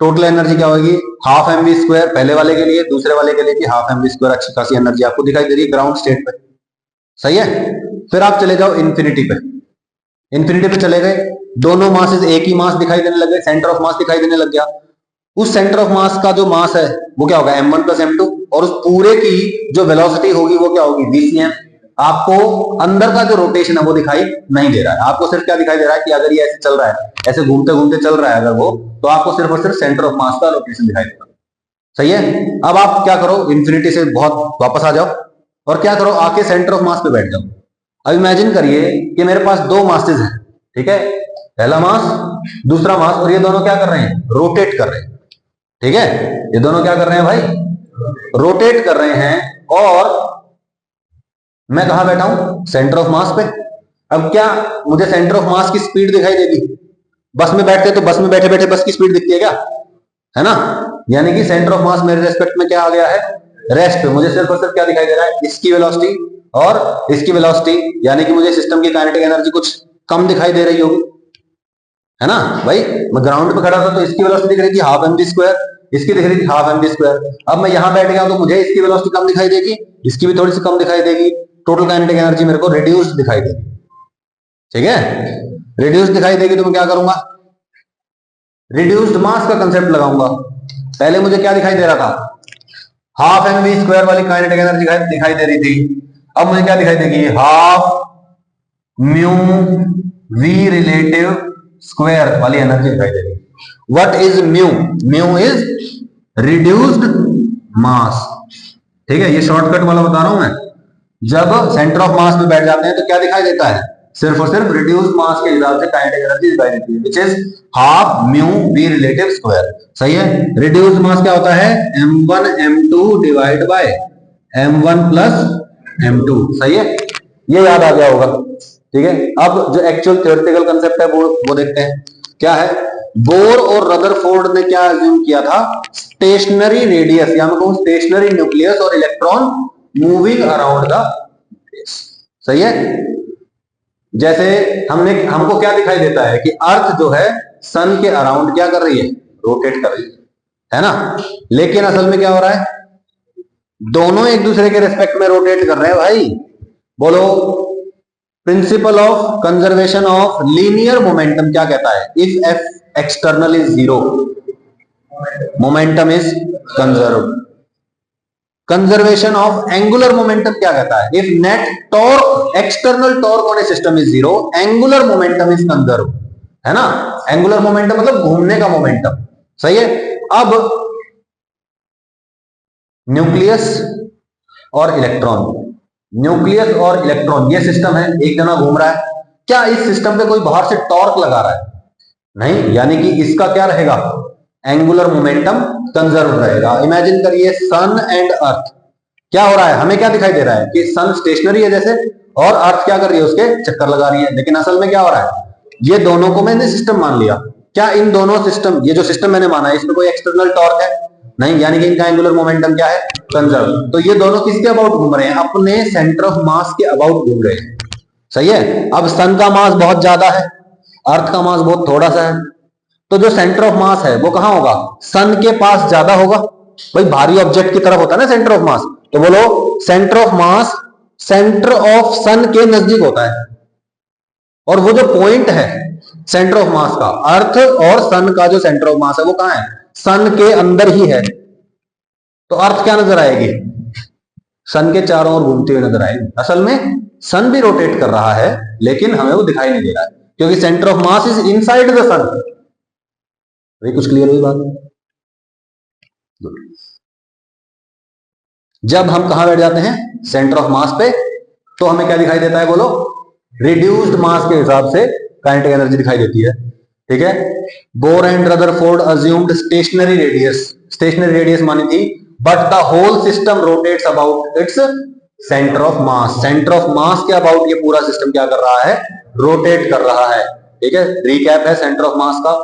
टोटल एनर्जी क्या होगी, हाफ mv स्क्वायर पहले वाले के लिए, दूसरे वाले के लिए भी हाफ mv स्क्वायर, अच्छी खासी एनर्जी आपको दिखाई दे रही है ग्राउंड स्टेट पे, सही है। फिर आप चले जाओ इन्फिनिटी पे, इन्फिनिटी पे चले गए, दोनों मासेस एक ही मास दिखाई देने लग गए, सेंटर ऑफ मास दिखाई देने लग गया, उस सेंटर ऑफ मास का जो मास है वो क्या होगा, m1 प्लस m2, और उस पूरे की जो वेलोसिटी होगी वो क्या होगी, vcm। आपको अंदर का जो रोटेशन है वो दिखाई नहीं दे रहा है, आपको सिर्फ क्या दिखाई दे रहा है कि अगर ये ऐसे चल रहा है, ऐसे घूमते घूमते चल रहा है अगर वो, तो आपको सिर्फ और सिर्फ सेंटर ऑफ मास का रोटेशन दिखाई देगा, सही है। अब आप क्या करो, इन्फिनिटी से बहुत वापस आ जाओ और क्या करो, आके सेंटर ऑफ मास पे बैठ जाओ। अब इमेजिन करिए कि मेरे पास 2 मासेस हैं, ठीक है, पहला मास दूसरा मास, और ये दोनों क्या कर रहे हैं, रोटेट कर रहे हैं, ठीक है, ये दोनों क्या कर रहे हैं भाई, रोटेट कर रहे हैं, और मैं कहां बैठा हूं? सेंटर ऑफ मास पे। अब क्या मुझे सेंटर ऑफ मास की स्पीड दिखाई देगी? बस में बैठते तो बस में बैठे बैठे बस की स्पीड दिखती है क्या? है ना? यानी कि सेंटर ऑफ मास मेरे रेस्पेक्ट में क्या आ गया है? रेस्ट पे। मुझे सिर्फ और सिर्फ क्या दिखाई दे रहा है? इसकी वेलोसिटी और इसकी वेलोसिटी, यानी कि मुझे सिस्टम की काइनेटिक एनर्जी कुछ कम दिखाई दे रही होगी, है ना भाई? मैं ग्राउंड पे खड़ा था तो इसकी वेलोसिटी दिख रही थी हाफ एम वी स्क्वायर, इसकी दिख रही थी हाफ एम वी स्क्वायर। अब मैं यहां बैठ गया तो मुझे इसकी वेलोसिटी कम दिखाई देगी, इसकी भी थोड़ी सी कम दिखाई देगी, टोटल काइनेटिक एनर्जी मेरे को रिड्यूस्ड दिखाई देगी। ठीक है? रिड्यूस्ड दिखाई देगी तो मैं क्या करूंगा? रिड्यूस्ड मास का कंसेप्ट लगाऊंगा। पहले मुझे क्या दिखाई दे रहा था? हाफ एम वी स्क्वायर वाली काइनेटिक एनर्जी दिखाई दे रही थी। अब मुझे क्या दिखाई देगी? Half mu V relative square वाली एनर्जी दिखाई देगी। What is mu? Mu is reduced mass. ठीक है, ये शॉर्टकट वाला बता रहा हूं मैं। जब सेंटर ऑफ मास में बैठ जाते हैं तो क्या दिखाई देता है? सिर्फ और सिर्फ रिड्यूस मास के हिसाब से काइनेटिक एनर्जी दिखाई देती है, which is half mu V relative square. सही है? रिड्यूस मास क्या होता है? m1 m2 divide by m1 plus m2। सही है? ये याद आ गया होगा। ठीक है, अब जो एक्चुअल थ्योरेटिकल कंसेप्ट है वो देखते हैं क्या है। बोर और रदरफोर्ड ने क्या अज्यूम किया था? स्टेशनरी रेडियस, या मैं कहूं स्टेशनरी न्यूक्लियस और electron moving around the base. सही है? जैसे हमको क्या दिखाई देता है कि अर्थ जो है सन के अराउंड क्या कर रही है? रोटेट कर रही है ना? लेकिन असल में क्या हो रहा है? दोनों एक दूसरे के रेस्पेक्ट में रोटेट कर रहे हैं भाई। बोलो, principle of conservation of linear momentum क्या कहता है? If F external is zero, momentum is conserve. Conservation of angular momentum क्या कहता है? If net torque, external torque on A system is zero, angular momentum is conserve. है ना? Angular momentum मतलब घूमने का मोमेंटम। सही है? अब न्यूक्लियस और इलेक्ट्रॉन, न्यूक्लियस और इलेक्ट्रॉन ये सिस्टम है, एक जना घूम रहा है। क्या इस सिस्टम पे कोई बाहर से टॉर्क लगा रहा है? नहीं, यानी कि इसका क्या रहेगा? एंगुलर मोमेंटम कंजर्व रहेगा। इमेजिन करिए सन एंड अर्थ, क्या हो रहा है? हमें क्या दिखाई दे रहा है कि सन स्टेशनरी है जैसे, और अर्थ क्या कर रही है? उसके चक्कर लगा रही है। लेकिन असल में क्या हो रहा है? ये दोनों को मैंने सिस्टम मान लिया। क्या इन दोनों सिस्टम, ये जो सिस्टम मैंने माना है, इसमें कोई एक्सटर्नल टॉर्क है? नहीं, यानी कि इनका एंगुलर मोमेंटम क्या है? कंजर्व। तो ये दोनों किसके अबाउट घूम रहे हैं? अपने सेंटर ऑफ मास के अबाउट घूम रहे हैं। सही है? अब सन का मास बहुत ज्यादा है, अर्थ का मास बहुत थोड़ा सा है, तो जो सेंटर ऑफ मास है वो कहां होगा? सन के पास ज्यादा होगा। भाई भारी ऑब्जेक्ट की तरफ होता है ना सेंटर ऑफ मास, तो बोलो centre of mass centre of sun के नजदीक होता है। और वो जो पॉइंट है सेंटर ऑफ मास का, अर्थ और सन का जो सेंटर ऑफ मास है वो कहां है? सन के अंदर ही है। तो अर्थ क्या नजर आएगी? सन के चारों ओर घूमते हुए नजर आएगी। असल में सन भी रोटेट कर रहा है, लेकिन हमें वो दिखाई नहीं दे रहा है, क्योंकि centre of mass is inside the sun. कुछ क्लियर हुई बात? जब हम कहां बैठ जाते हैं? सेंटर ऑफ मास पे, तो हमें क्या दिखाई देता है? बोलो, रिड्यूस्ड मास के हिसाब से काइनेटिक एनर्जी दिखाई देती है। ठीक है? Bohr and Rutherford assumed stationary radius, stationary radius मानी थी, but the whole system rotates about its centre of mass. Centre of mass के अबाउट ये पूरा सिस्टम क्या कर रहा है? रोटेट कर रहा है। ठीक है? रिकैप है सेंटर ऑफ मास का,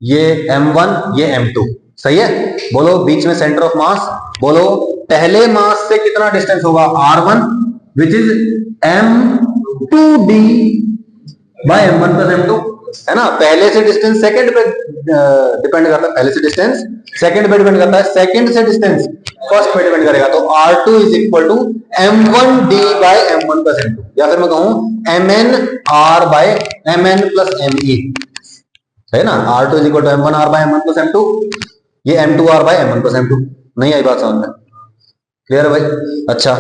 ये m1, ये m2। सही है? बोलो बीच में सेंटर ऑफ मास, बोलो पहले मास से कितना डिस्टेंस होगा? r1 which is m2d bye m1 plus m2। है ना? पहले से डिस्टेंस सेकंड पे डिपेंड करता है, पहले से डिस्टेंस सेकंड पे डिपेंड करता है, सेकंड से डिस्टेंस फर्स्ट पे डिपेंड करेगा। तो r2 is equal to m1d by m1 plus m2, या फिर मैं कहूं mn r by mn plus me। है ना? r2 is equal to m1 r by m1 plus m2, ये m2 r by m1 plus m2। नहीं आई बात समझ में? क्लियर है भाई? अच्छा,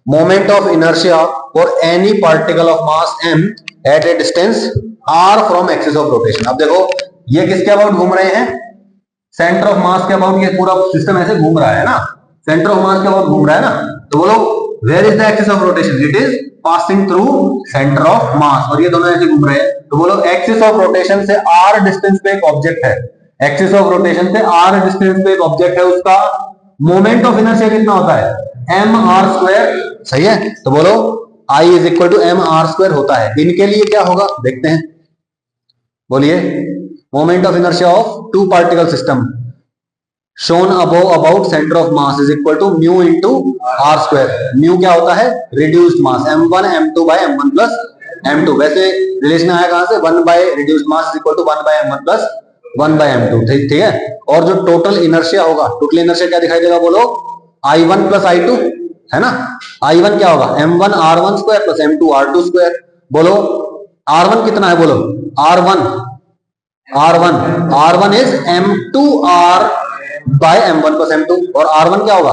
moment of inertia for any particle of mass m at a distance r from axis of rotation. अब देखो ये किसके अबाउट घूम रहे हैं? सेंटर ऑफ मास के अबाउट। ये पूरा सिस्टम ऐसे घूम रहा है ना, सेंटर ऑफ मास के अबाउट घूम रहा है ना। तो बोलो where is the axis of rotation? It is passing through centre of mass, और ये दोनों ऐसे घूम रहे हैं। तो बोलो एक्सिस ऑफ रोटेशन से r डिस्टेंस पे एक ऑब्जेक्ट है, एक्सिस ऑफ रोटेशन से r डिस्टेंस पे एक ऑब्जेक्ट है, उसका मोमेंट ऑफ इनर्शिया कितना होता है? mr square. सही है? तो बोलो I is equal to M R square होता है, इनके लिए क्या होगा देखते हैं, बोलिए। Moment of inertia of two particle system shown above about center of mass is equal to mu into r square। mu क्या होता है, reduced mass m1 m2 by m1 plus m2। वैसे रिलेशन आया कहां से, 1 by reduced mass is equal to 1 by m1 plus 1 by m2। ठीक है। और जो टोटल इनर्शिया होगा, टोटल इनर्शिया क्या दिखाई देगा बोलो, i1 plus i2 है ना। i1 क्या होगा, m1 r1 square plus m2 r2 square। बोलो r1 कितना है, बोलो r1 is m2r bye m1 plus m2। और r1 क्या होगा,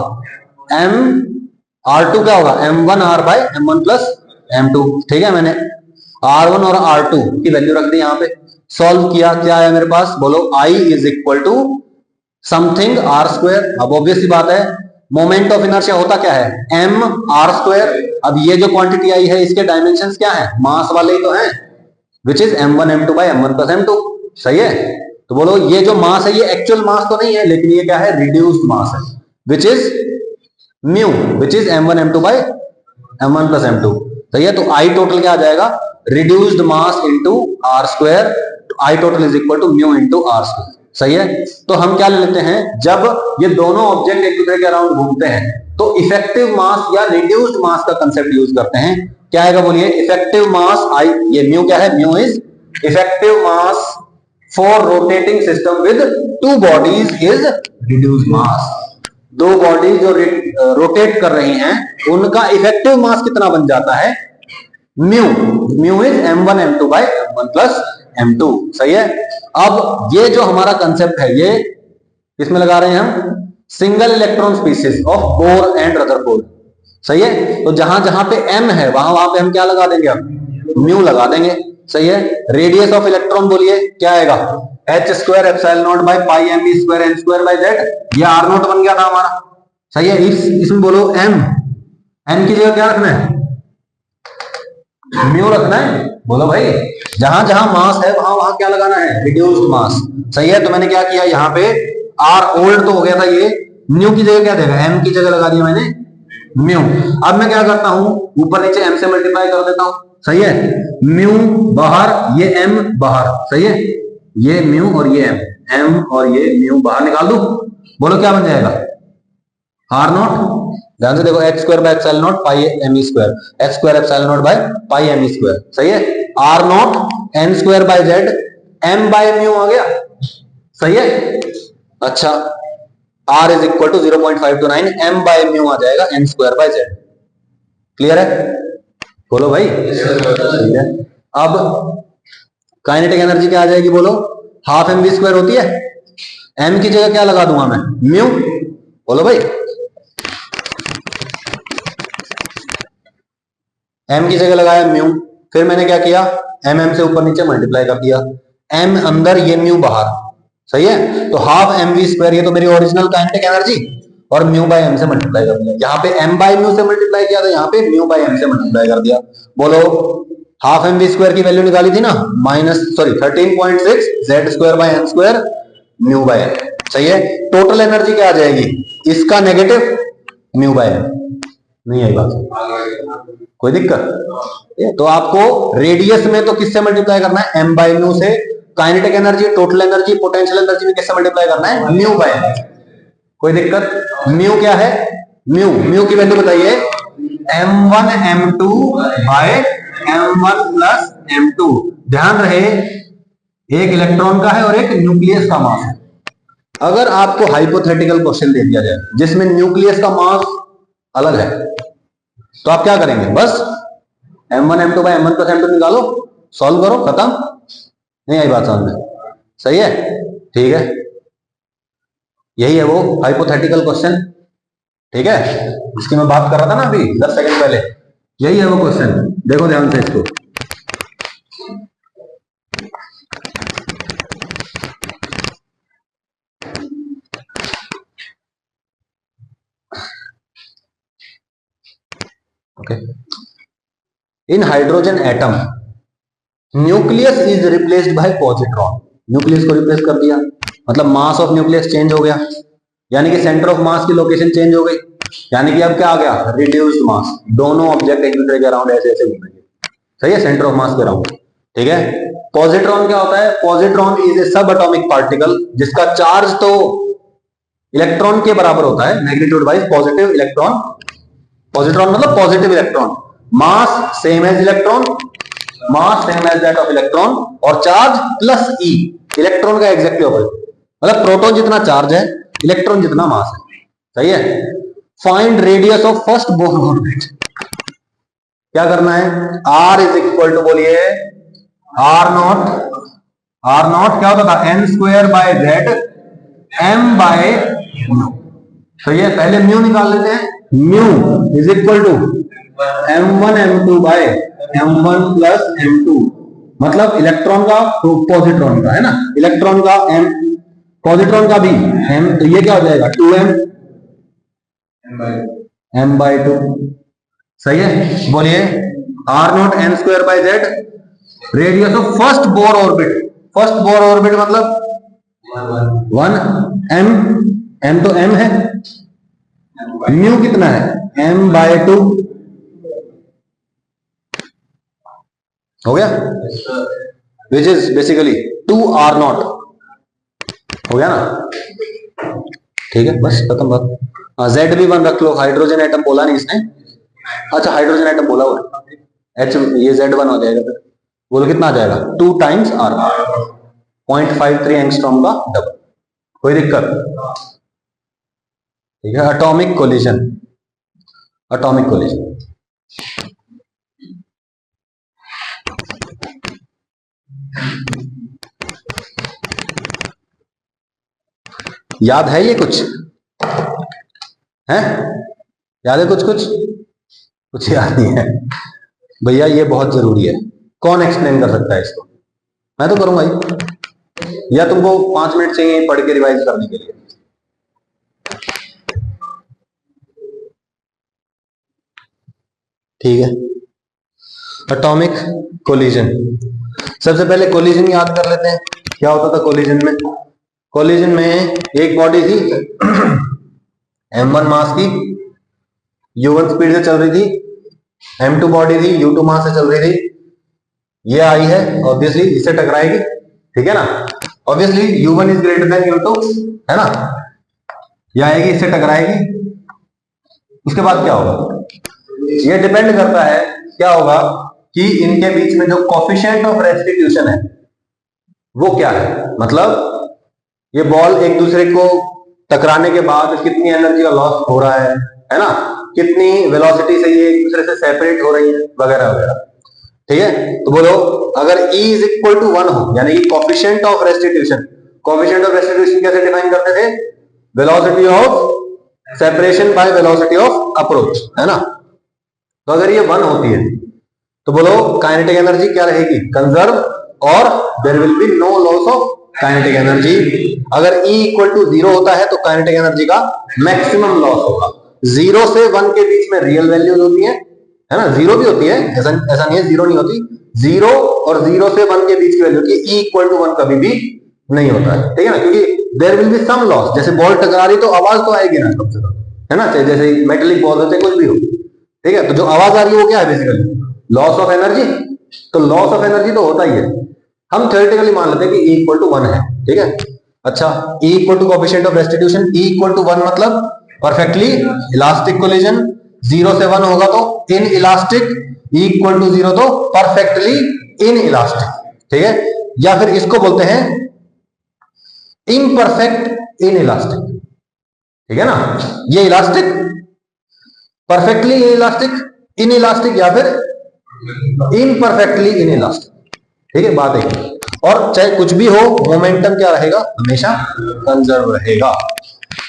r2 क्या होगा, m1r bye m1 plus m2। ठीक है, मैंने r1 और r2 की वैल्यू रख दी यहाँ पे, सॉल्व किया, क्या आया मेरे पास, बोलो I is equal to something r square. अब ऑब्वियस सी बात है, मोमेंट ऑफ इनर्शिया होता क्या है, m r स्क्वायर। अब ये जो क्वांटिटी आई है इसके डायमेंशंस क्या है, मास वाले ही तो हैं, विच is m1 m2 by m1 plus m2। सही है। तो बोलो ये जो मास है ये एक्चुअल मास तो नहीं है, लेकिन ये क्या है, रिड्यूस्ड मास है, which is mu, which is m1 m2 by m1 plus m2। सही है। तो I टोटल क्या आ जाएगा, reduced mass into R square, I total is equal to mu into R square. सही है। तो हम क्या ले लेते हैं, जब ये दोनों ऑब्जेक्ट एक दूसरे के अराउंड घूमते हैं तो इफेक्टिव मास या रिड्यूस्ड मास का कंसेप्ट यूज करते हैं। क्या आएगा बोलिए, इफेक्टिव मास I, ये म्यू क्या है, mu is effective mass for rotating system with two bodies is reduced mass। दो बॉडी जो रोटेट कर रही हैं उनका इफेक्टिव मास कितना बन जाता है, mu is m1 m2 by m1 plus m2। सही है। अब ये जो हमारा कंसेप्ट है ये किसमें लगा रहे हैं हम, single electron species of bore and Rutherford. सही है। तो जहां जहां पे m है वहां पे हम क्या लगा देंगे, हम म्यू लगा देंगे। सही है। रेडियस ऑफ इलेक्ट्रॉन बोलिए क्या आएगा, h square epsilon naught by pi m e square n square by z। ये r नॉट बन गया था हमारा। सही है। इसमें बोलो m, n की जगह क्या रखना है, म्यू रखना है। बोलो भाई, जहां जहां मास है वहां वहां क्या लगाना है, रिड्यूस्ड मास। सही है। तो मैंने क्या किया, यहाँ पे r ओल्ड तो हो गया था, ये म्यू की जगह क्या देगा, m की जगह लगा दिया मैंने म्यू। अब मैं क्या करता हूं, ऊपर नीचे m से मल्टीप्लाई कर देता हूं। सही है। म्यू बाहर, ये m बाहर। सही है। ये म्यू और ये m और ये म्यू बाहर निकाल दू। बोलो क्या बन जाएगा, r नॉट, ध्यान से देखो, h square by epsilon naught pi m e square, h square epsilon naught by pi m e square. सही है। r naught n square by z, m by mu आ गया। सही है। अच्छा, r is equal to 0.529, m by mu आ जाएगा n square by z। Clear है, बोलो भाई। ठीक है। अब काइनेटिक एनर्जी क्या आ जाएगी, बोलो हाफ एम वी स्क्वायर होती है, m की जगह क्या लगा दूंगा मैं, म्यू। बोलो भाई, m की जगह लगाया म्यू, फिर मैंने क्या किया, m से ऊपर नीचे मल्टीप्लाई कर दिया, m अंदर ये म्यू बाहर। सही है। तो हाफ एम वी स्क्वायर, ये तो मेरी ओरिजिनल काइनेटिक एनर्जी, और म्यू बाय m से मल्टीप्लाई कर दिया। यहाँ पे m बाय म्यू से मल्टीप्लाई किया था, यहाँ पे म्यू बाय m से मल्टीप्लाई कर दिया। बोलो हाफ एम वी स्क्वायर की वैल्यू निकाली थी ना, 13.6 z square by n square mu by m। सही है। टोटल एनर्जी क्या आ जाएगी, इसका नेगेटिव म्यू बाय m। नहीं आई बात, कोई दिक्कत। तो आपको रेडियस में तो किससे मल्टीप्लाई करना है, m बाय म्यू से। Kinetic energy, total energy, potential energy में किससे मल्टीप्लाई करना है, म्यू बाय m। कोई दिक्कत। म्यू क्या है, म्यू की वैल्यू बताइए, m1 m2 by m1 plus m2। ध्यान रहे एक इलेक्ट्रॉन का है और एक न्यूक्लियस का मास है। अगर आपको हाइपोथेटिकल क्वेश्चन दे दिया जाए जिसमें न्यूक्लियस का मास अलग है, तो आप क्या करेंगे, बस m1 m2 by m1 plus m2 निकालो, सॉल्व करो, खत्म। नहीं आई बात समझ में। सही है। ठीक है, यही है वो हाइपोथेटिकल क्वेश्चन। ठीक है, जिसकी मैं बात कर रहा था ना अभी 10 सेकंड पहले, यही है वो क्वेश्चन। देखो ध्यान से इसको, okay. In hydrogen atom nucleus is replaced by positron. Nucleus को रिप्लेस कर दिया, मतलब मास ऑफ न्यूक्लियस चेंज हो गया, यानी कि सेंटर ऑफ मास की लोकेशन चेंज हो गई। यानी कि अब क्या आ गया, रिड्यूस्ड मास। दोनों ऑब्जेक्ट एक दूसरे के अराउंड ऐसे ऐसे घूमेंगे, सही है, सेंटर ऑफ मास के अराउंड। ठीक है। पॉजिट्रॉन क्या होता है, positron is a subatomic particle जिसका चार्ज तो इलेक्ट्रॉन के बराबर होता है magnitude wise, positive electron, positron मतलब positive electron, mass same as electron, mass same as that of electron, और चार्ज प्लस ई, इलेक्ट्रॉन का एग्जैक्टली ऑपोजिट, मतलब प्रोटॉन जितना चार्ज है इलेक्ट्रॉन जितना मास है, सही है। Find radius of first Bohr orbit, क्या करना है, r इज इक्वल टू, बोलिए आर नॉट, आर नॉट क्या होता था, N square by Z M by, तो ये पहले म्यू निकाल लेते हैं, mu is equal to m1 m2 by m1 plus m2, मतलब इलेक्ट्रॉन का तो पॉजिट्रॉन का है ना, इलेक्ट्रॉन का m, पॉजिट्रॉन का भी m, तो ये क्या हो जाएगा 2m m बाय 2, सही है। बोलिए R naught N square by Z, radius of first Bohr orbit, first Bohr orbit मतलब 1 m, m तो m है, म्यू कितना है m बाय 2, हो गया, which is basically 2r not, हो गया ना, ठीक है, बस खत्म बात। जेड भी 1 रख लो, हाइड्रोजन एटम बोला नहीं इसने, अच्छा हाइड्रोजन एटम बोला हुआ, एच ये Z1 हो जाएगा, फिर बोलो कितना आ जाएगा 2 टाइम्स r, 0.53 एंगस्ट्रॉम का डबल, कोई दिक्कत, ठीक है। एटॉमिक कोलिजन, एटॉमिक कोलिजन, याद है ये कुछ है, याद है कुछ कुछ कुछ याद नहीं है भैया, ये बहुत जरूरी है, कौन एक्सप्लेन कर सकता है इसको, मैं तो करूंगा ही, या तुमको 5 मिनट चाहिए पढ़ के रिवाइज करने के लिए, ठीक है। एटॉमिक कोलिजन, सबसे पहले कोलिजन याद कर लेते हैं, क्या होता था कोलिजन में, कोलिजन में एक बॉडी थी m1 मास की, u1 स्पीड से चल रही थी, m2 बॉडी थी u2 मास से चल रही थी, ये आई है ऑब्वियसली इससे टकराएगी, ठीक है ना, obviously u1 is greater than u2, है ना, ये आएगी इससे टकराएगी, उसके बाद क्या होगा, ये डिपेंड करता है क्या होगा कि इनके बीच में जो कोफिशिएंट ऑफ रेस्टिट्यूशन है वो क्या है, मतलब ये बॉल एक दूसरे को टकराने के बाद कितनी एनर्जी का लॉस हो रहा है ना, कितनी वेलोसिटी से ये एक दूसरे से सेपरेट हो रही है वगैरह वगैरह, ठीक है। तो बोलो अगर E इज इक्वल टू 1 हो, यानी कि coefficient of restitution, coefficient of restitution कैसे डिफाइन करते थे, velocity of separation by velocity of approach, है ना, तो अगर ये 1 होती है तो बोलो काइनेटिक एनर्जी क्या रहेगी, कंजर्व, और there will be no loss of kinetic energy. अगर E इक्वल टू 0 होता है तो काइनेटिक एनर्जी का मैक्सिमम लॉस होगा। 0 से 1 के बीच में रियल वैल्यूज होती है ना, 0 भी होती है, ऐसा नहीं है 0 नहीं होती, 0 और 0 से 1 के बीच की वैल्यू की E इक्वल टू 1 कभी भी नहीं होता है, ठीक है ना, क्योंकि there will be some loss, जैसे बॉल टकरा रही तो आवाज तो आएगी ना कम से कम, है ना, चाहे जैसे मेटेलिक बॉल होते कुछ भी हो, ठीक है, तो जो आवाज आ रही है वो क्या है बेसिकली लॉस ऑफ एनर्जी, तो लॉस ऑफ एनर्जी तो होता ही है, हम थ्योरेटिकली मान लेते हैं कि E इक्वल टू 1 है, ठीक है। अच्छा E equal to coefficient of restitution, E equal to 1 मतलब परफेक्टली इलास्टिक कोलिजन, 0 से 1 होगा तो inelastic, E equal to 0 तो परफेक्टली इन इलास्टिक, ठीक है, या फिर इसको बोलते हैं इनपरफेक्ट इन इलास्टिक, ठीक है ना, ये elastic, perfectly in elastic, in elastic, या फिर इनपरफेक्टली इन इलास्टिक, ठीक है, बात है। और चाहे कुछ भी हो मोमेंटम क्या रहेगा, हमेशा कंजर्व रहेगा।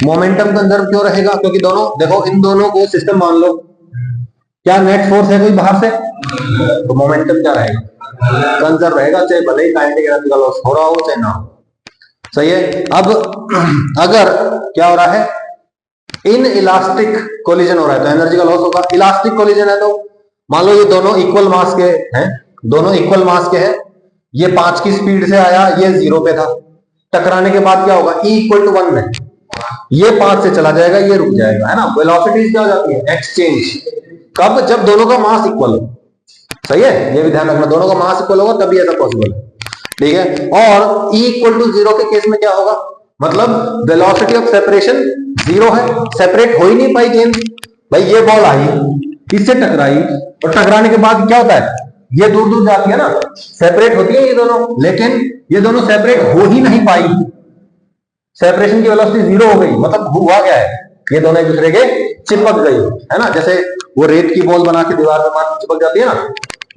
मोमेंटम कंजर्व क्यों रहेगा, क्योंकि दोनों देखो, इन दोनों को सिस्टम मान लो, क्या नेट फोर्स है कोई बाहर से, तो मोमेंटम क्या रहेगा, कंजर्व रहेगा, चाहे भले ही काइनेटिक एनर्जी का लॉस हो रहा हो चाहे ना हो, सही है। अब अगर क्या हो रहा है, इन इलास्टिक कोलिजन हो रहा है तो एनर्जी का लॉस होगा, इलास्टिक कोलिजन है तो मान लो ये दोनों इक्वल मास के हैं, दोनों इक्वल मास के हैं, ये 5 की स्पीड से आया, ये 0 पे था, टकराने के बाद क्या होगा, E इक्वल टू 1 में ये 5 से चला जाएगा, ये रुक जाएगा, है ना। वेलोसिटीज क्या हो जाती है, एक्सचेंज। कब, जब दोनों का मास इक्वल हो। सही है, ये भी ध्यान रखना, दोनों का मास इक्वल होगा तभी ऐसा पॉसिबल है। ठीक है, और E इक्वल टू 0 के केस में क्या होगा, मतलब वेलोसिटी ऑफ सेपरेशन 0 है, सेपरेट हो ही नहीं पाई गेंद। भाई ये बॉल आई, इससे टकराई, और टकराने के बाद क्या होता है, ये दूर दूर जाती है ना, सेपरेट होती है ये दोनों, लेकिन ये दोनों सेपरेट हो ही नहीं पाई, सेपरेशन की वेलोसिटी 0 हो गई। मतलब हुआ क्या है, ये दोनों एक दूसरे के चिपक गई, है ना। जैसे वो रेत की बॉल बना के दीवार पे मार चिपक जाती है ना,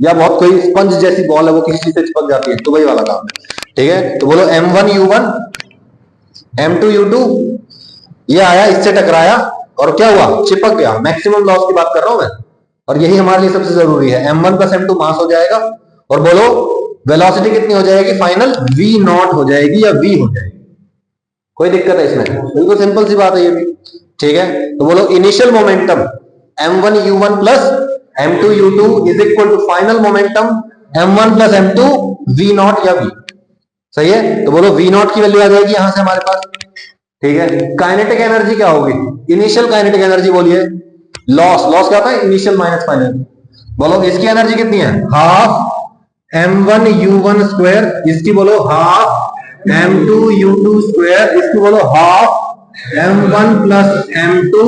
या बहुत कोई स्पंज जैसी बॉल है वो किसी चीज से चिपक जाती है, तो वही वाला काम है। ठीक है, तो बोलो M1U1 M2U2, ये आया, इससे टकराया और क्या हुआ, चिपक गया। मैक्सिमम लॉस की बात कर रहा हूं मैं, और यही हमारे लिए सबसे जरूरी है। M1 प्लस M2 मास हो जाएगा, और बोलो वेलोसिटी कितनी हो जाएगी फाइनल, V0 हो जाएगी या V हो जाएगी। कोई दिक्कत है इसमें, बिल्कुल सिंपल सी बात है ये भी। ठीक है, तो बोलो initial momentum M1U1 plus M2U2 is equal to final momentum M1 plus M2 V0 या V। सही है, तो बोलो V0 की वैल्यू आ जाएगी यहां से हमारे पास। ठीक है, काइनेटिक एनर्जी क्या होगी, इनिशियल काइनेटिक एनर्जी बोलिए, लॉस, लॉस क्या होता है, इनिशियल माइनस फाइनल। बोलो इसकी एनर्जी कितनी है, हाफ M1U1 स्क्वायर, इसकी बोलो हाफ M2U2 स्क्वायर, इसकी बोलो half M1 plus M2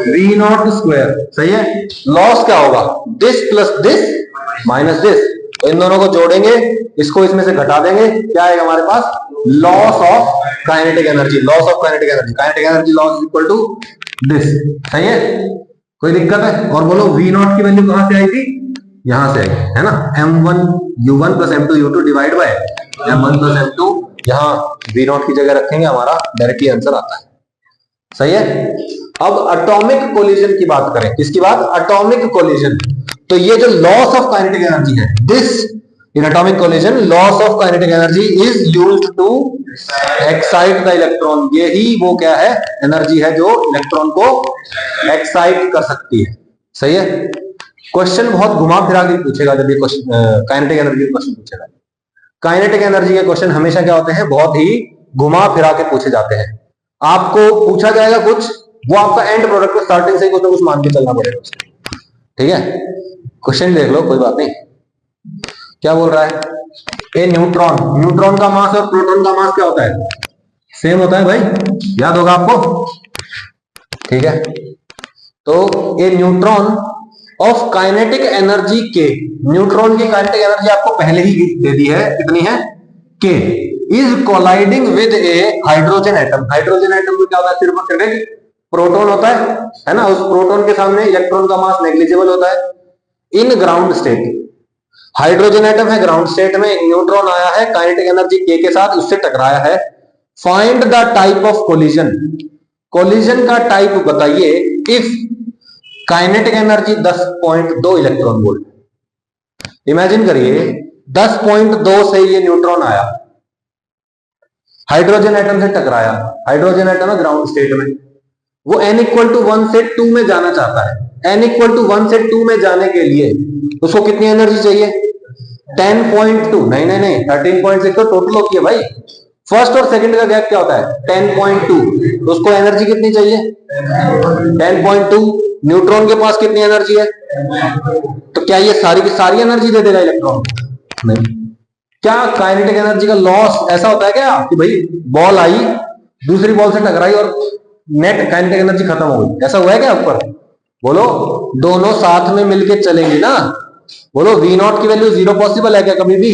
V0 square. सही है, लॉस क्या होगा, this plus this minus this, तो इन दोनों को जोड़ेंगे, इसको इसमें से घटा देंगे, क्या आएगा हमारे पास, loss of kinetic energy, loss of kinetic energy, kinetic energy loss equal to this. सही है, कोई दिक्कत है। और बोलो V0 की वैल्यू कहां से आई थी, यहां से आई, है ना, M1U1 plus M2U2 divide by M1 plus M2, यहां V0 की जगह रखेंगे, हमारा डायरेक्टली आंसर आता है। सही है, अब एटॉमिक कोलिजन की बात करें, किसकी बात, एटॉमिक कोलिजन। तो ये जो लॉस ऑफ काइनेटिक एनर्जी है, this in atomic collision loss of kinetic energy is used to excite the electron. यही वो क्या है, एनर्जी है जो इलेक्ट्रॉन को एक्साइट कर सकती है। सही है, क्वेश्चन बहुत घुमा फिरा के पूछेगा जब ये काइनेटिक एनर्जी क्वेश्चन पूछेगा। काइनेटिक एनर्जी के क्वेश्चन हमेशा क्या होते हैं, बहुत ही घुमा फिरा के पूछे जाते हैं। आपको पूछा जाएगा कुछ, वो आपका एंड प्रोडक्ट स्टार्टिंग से कुछ ना कुछ मान के चलना पड़ेगा। ठीक है, क्वेश्चन देख लो, कोई बात नहीं। क्या बोल रहा है, ए न्यूट्रॉन, न्यूट्रॉन का मास और प्रोटॉन का मास क्या होता है, सेम होता है भाई, याद होगा आपको। ठीक है, तो ए neutron of kinetic energy K, neutron की काइनेटिक एनर्जी आपको पहले ही दे दी है, कितनी है, के, is colliding with A hydrogen atom. Hydrogen atom में क्या होता है, सिर्फ और सिर्फ प्रोटॉन होता है ना, उस प्रोटॉन के सामने इलेक्ट्रॉन का मास नेग्लिजिबल होता है। इन ग्राउंड स्टेट, हाइड्रोजन एटम है ग्राउंड स्टेट में, न्यूट्रॉन आया है काइनेटिक एनर्जी के साथ, उससे टकराया है। Find the type of collision, collision का टाइप बताइए if kinetic energy 10.2 electron volt. Imagine करिए 10.2 से ये न्यूट्रॉन आया, हाइड्रोजन एटम से टकराया, हाइड्रोजन एटम है ग्राउंड स्टेट में, वो n इक्वल टू 1 से 2 में जाना चाहता है। n इक्वल टू 1 से 2 में जाने के लिए उसको कितनी एनर्जी चाहिए, 10.2, नहीं नहीं नहीं 13.6 तो टोटल होती है भाई, फर्स्ट और सेकंड का गैप क्या होता है 10.2, तो उसको एनर्जी कितनी चाहिए 10.2। न्यूट्रॉन के पास कितनी एनर्जी है, तो क्या ये सारी की सारी एनर्जी दे देगा इलेक्ट्रॉन, नहीं। क्या काइनेटिक एनर्जी का लॉस ऐसा होता है क्या कि भाई बॉल आई, दूसरी बॉल से टकराई और नेट काइनेटिक एनर्जी खत्म हो गई, ऐसा हुआ है क्या ऊपर, बोलो दोनों साथ में मिलके चलेंगे ना। बोलो V0 की वैल्यू 0 पॉसिबल है क्या कभी भी,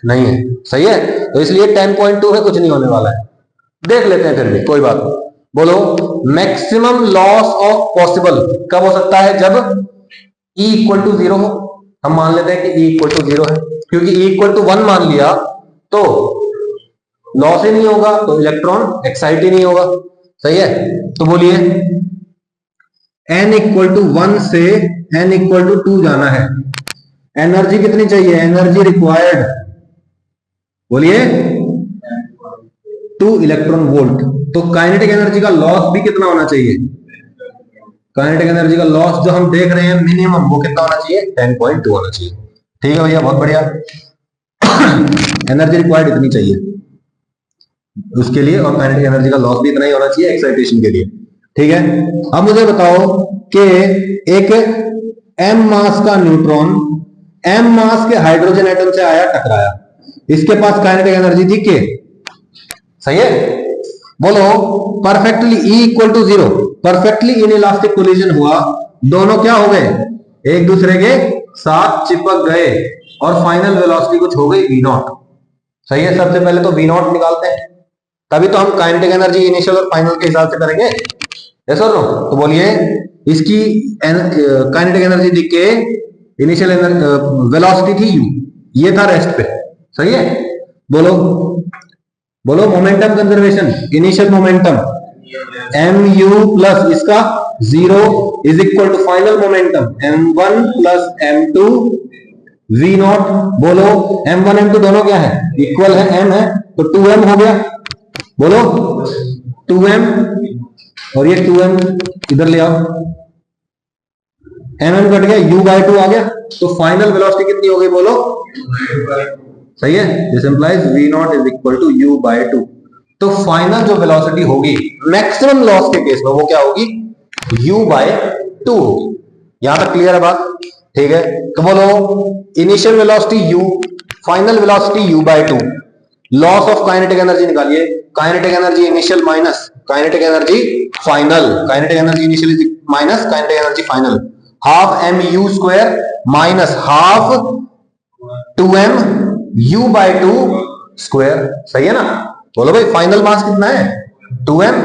नहीं है। सही है, तो इसलिए 10.2 है, कुछ नहीं होने वाला है, देख लेते हैं फिर भी, कोई बात नहीं। बोलो मैक्सिमम लॉस ऑफ पॉसिबल कब हो सकता है, जब E इक्वल टू 0 हो। हम मान लेते हैं कि E इक्वल टू 0 है, क्योंकि E इक्वल टू 1 मान लिया तो लॉस ही नहीं होगा, तो इलेक्ट्रॉन एक्साइट ही नहीं होगा। सही है, तो बोलिए n इक्वल टू 1 से n इक्वल टू 2 जाना है, एनर्जी कितनी चाहिए, एनर्जी रिक्वायर्ड बोलिए 2 इलेक्ट्रॉन वोल्ट। तो काइनेटिक एनर्जी का लॉस भी कितना होना चाहिए, काइनेटिक एनर्जी का लॉस जो हम देख रहे हैं मिनिमम वो कितना होना चाहिए, 10.2 होना चाहिए। ठीक है भैया, बहुत बढ़िया। एनर्जी रिक्वायर्ड इतनी चाहिए। उसके लिए, और काइनेटिक एनर्जी का लॉस भी इतना ही होना चाहिए एक्साइटेशन के लिए। ठीक है, अब मुझे बताओ कि एक m मास का न्यूट्रॉन m मास के हाइड्रोजन एटम से आया, टकराया, इसके पास काइनेटिक एनर्जी थी k। सही है, बोलो perfectly E equal to 0, perfectly inelastic collision हुआ, दोनों क्या हो गए, एक दूसरे के साथ चिपक गए, और फाइनल वेलोसिटी कुछ हो गई v0। सही है, सबसे पहले तो v0 निकालते हैं, तभी तो हम काइनेटिक एनर्जी इनिशियल और फाइनल के हिसाब से करेंगे। यस और नो? तो बोलिए इसकी काइनेटिक एनर्जी थी k, इनिशियल वेलोसिटी थी u, ये था रेस्ट पे। सही है, बोलो बोलो momentum conservation, initial momentum mu plus इसका 0 is equal to final momentum m1 plus m2 v0। बोलो m1 m2 दोनों क्या है, इक्वल है, m है, तो 2m हो गया। बोलो 2m, और ये 2m इधर ले आओ, mm कट गया, u/2 आ गया, तो फाइनल वेलोसिटी कितनी हो गई, बोलो। सही है, this implies v0 is equal to u/2। तो फाइनल जो वेलोसिटी होगी मैक्सिमम लॉस के केस में, वो क्या होगी, u/2 होगी। यहां तक क्लियर है बात? ठीक है, तो बोलो initial velocity u, final velocity u/2, loss of kinetic energy निकालिए, kinetic energy initial minus kinetic energy final, kinetic energy initial minus kinetic energy final, half mu square minus half 2m u/2 square. सही है ना? बोलो भाई final मास कितना है, 2m,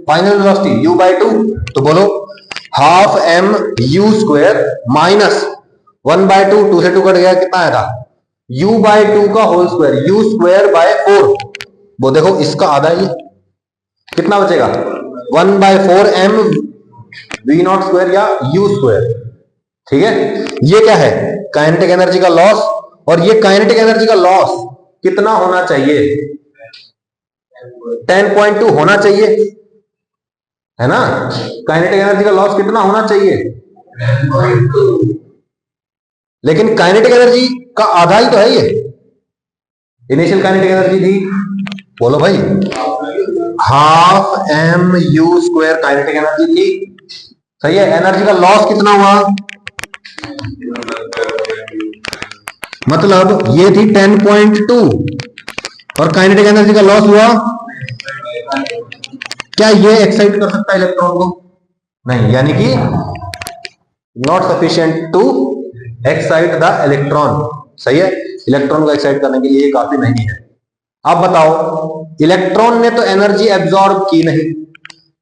final velocity u/2, तो बोलो हाफ mu स्क्वायर माइनस 1/2, 2 से 2 कट गया, कितना आया था, u/2 का whole square, u square by 4। वो देखो इसका आधा, ये कितना बचेगा, 1/4 m v0 स्क्वायर या u स्क्वायर। ठीक है, ये क्या है, काइनेटिक एनर्जी का लॉस, और ये काइनेटिक एनर्जी का लॉस कितना होना चाहिए, 10.2 होना चाहिए, है ना? काइनेटिक एनर्जी का लॉस कितना होना चाहिए, 10.2, लेकिन काइनेटिक एनर्जी का आधा ही तो है ये। इनिशियल काइनेटिक एनर्जी थी, बोलो भाई, half mu square kinetic energy थी। सही है, एनर्जी का लॉस कितना हुआ, मतलब ये थी 10.2, और काइनेटिक एनर्जी का लॉस हुआ, क्या ये एक्साइट कर सकता है इलेक्ट्रॉन को, नहीं, यानी कि not sufficient to excite the electron. सही है, इलेक्ट्रॉन को एक्साइट करने के लिए ये काफी नहीं है। अब बताओ, इलेक्ट्रॉन ने तो एनर्जी एब्जॉर्ब की नहीं,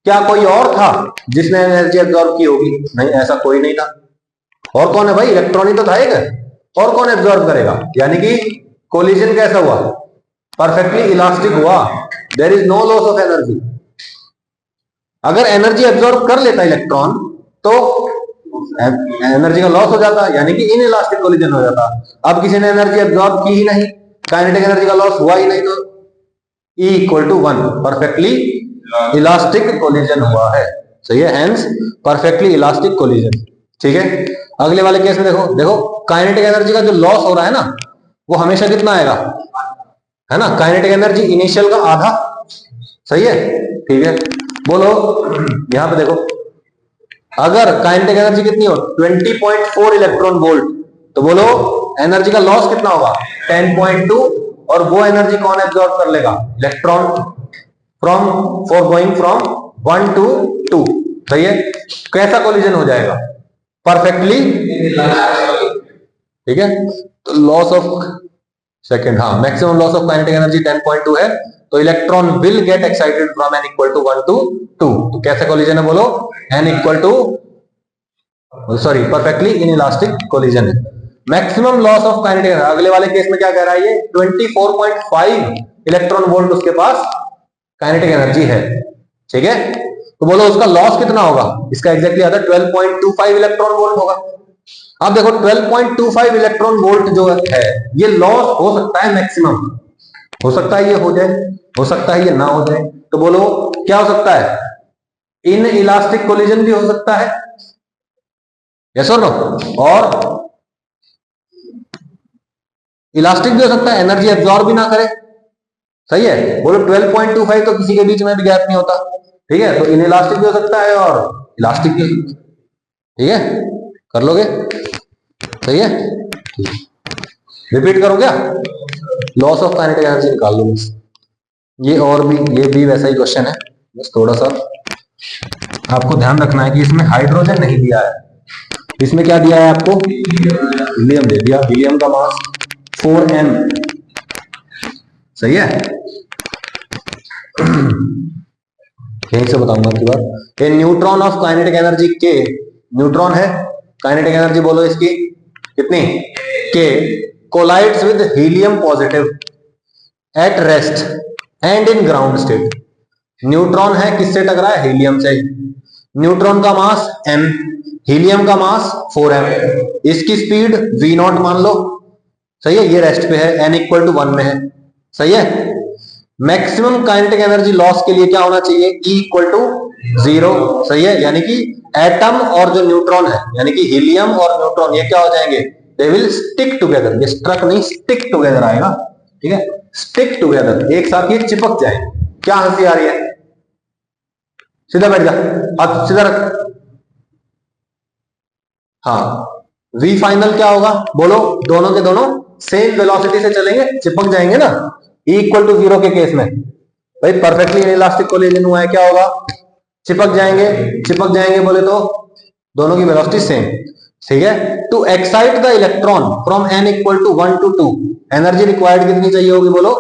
क्या कोई और था जिसने एनर्जी एब्जॉर्ब की होगी, नहीं, ऐसा कोई नहीं था। और कौन है भाई, इलेक्ट्रॉन ही तो था एक, और कौन एब्जॉर्ब करेगा, यानी कि कोलिजन कैसा हुआ, परफेक्टली इलास्टिक हुआ, there is no loss of energy. अगर एनर्जी एब्जॉर्ब कर लेता इलेक्ट्रॉन तो एनर्जी का लॉस हो जाता, यानी कि इन इलास्टिक कोलिजन हो जाता। अब किसी ने एनर्जी एब्जॉर्ब की ही नहीं, काइनेटिक एनर्जी का लॉस हुआ ही नहीं, तो E equal to 1, perfectly elastic collision हुआ है। सही है, हेंस परफेक्टली इलास्टिक कोलिजन। ठीक है, अगले वाले केस में देखो, देखो काइनेटिक एनर्जी का जो लॉस हो रहा है ना, वो हमेशा कितना आएगा, है ना, काइनेटिक एनर्जी इनिशियल का आधा। सही है, ठीक है, बोलो यहां पे देखो, अगर काइनेटिक एनर्जी कितनी हो, 20.4 इलेक्ट्रॉन वोल्ट, तो बोलो एनर्जी का लॉस कितना होगा, 10.2, और वो एनर्जी कौन एब्जॉर्ब कर लेगा, electron, from for going from 1 to 2। सही है, कैसा कोलिजन हो जाएगा, परफेक्टली, ठीक है, तो लॉस ऑफ सेकंड, हाँ, maximum loss of kinetic energy 10.2 है, तो electron will get excited from n equal to 1 to 2। तो कैसे कोलिजन है, बोलो n equal to, sorry, perfectly inelastic collision है। मैक्सिमम लॉस ऑफ काइनेटिक, अगले वाले केस में क्या कह रहा है ये, 24.5 इलेक्ट्रॉन वोल्ट उसके पास काइनेटिक एनर्जी है। ठीक है, तो बोलो उसका लॉस कितना होगा, इसका एग्जैक्टली आधा 12.25 इलेक्ट्रॉन वोल्ट होगा। अब देखो 12.25 इलेक्ट्रॉन वोल्ट जो है, ये लॉस हो सकता है मैक्सिमम, हो सकता है ये हो जाए, हो सकता है ये ना हो जाए, तो बोलो क्या हो सकता है, इन इलास्टिक कोलिजन भी हो सकता है, यस और नो, और इलास्टिक भी हो सकता है, एनर्जी एब्जॉर्ब भी ना करे। सही है, बोलो 12.25 तो किसी के बीच में भी गैप नहीं होता, ठीक है, तो इनइलास्टिक भी हो सकता है और इलास्टिक भी, ठीक है, कर लोगे, सही है, रिपीट करो क्या, लॉस ऑफ काइनेटिक एनर्जी निकाल लो बस, ये और भी, ये भी वैसा ही क्वेश्चन है, बस थोड़ा सा आपको ध्यान रखना है कि इसमें हाइड्रोजन नहीं दिया है, इसमें क्या दिया है आपको, हीलियम दे दिया, हीलियम का मास 4m, सही है, यहीं से बताऊंगा आपकी बात। A neutron of kinetic energy K, neutron है, काइनेटिक एनर्जी बोलो इसकी कितनी, K, collides with helium positive at rest and in ground state, neutron है किससे टकरा है, हीलियम से, न्यूट्रॉन का मास m, हीलियम का मास 4m, इसकी स्पीड v0 मान लो, सही है, ये रेस्ट पे है, n इक्वल टू 1 में है, सही है, मैक्सिमम काइनेटिक एनर्जी लॉस के लिए क्या होना चाहिए, E इक्वल टू 0, सही है, यानी कि एटम और जो न्यूट्रॉन है, यानी कि हीलियम और न्यूट्रॉन ये क्या हो जाएंगे, दे विल स्टिक टुगेदर, ये स्ट्रक नहीं स्टिक टुगेदर आएगा, ठीक है, स्टिक टुगेदर, एक साथ ये चिपक जाएंगे, क्या हंसी आ रही है, सीधा बैठ जा, हाथ सीधा रख, हाँ, V फाइनल क्या होगा, बोलो, दोनों के दोनों सेम वेलोसिटी से चलेंगे, चिपक जाएंगे ना, E इक्वल टू 0 के केस में, भाई परफेक्टली इनइलास्टिक कोलिजन हुआ है, क्या होगा, चिपक जाएंगे, चिपक जाएंगे बोले तो दोनों की वेलोसिटी सेम, ठीक है, to excite the electron from n equal to 1 to 2, energy required कितनी चाहिए होगी, बोलो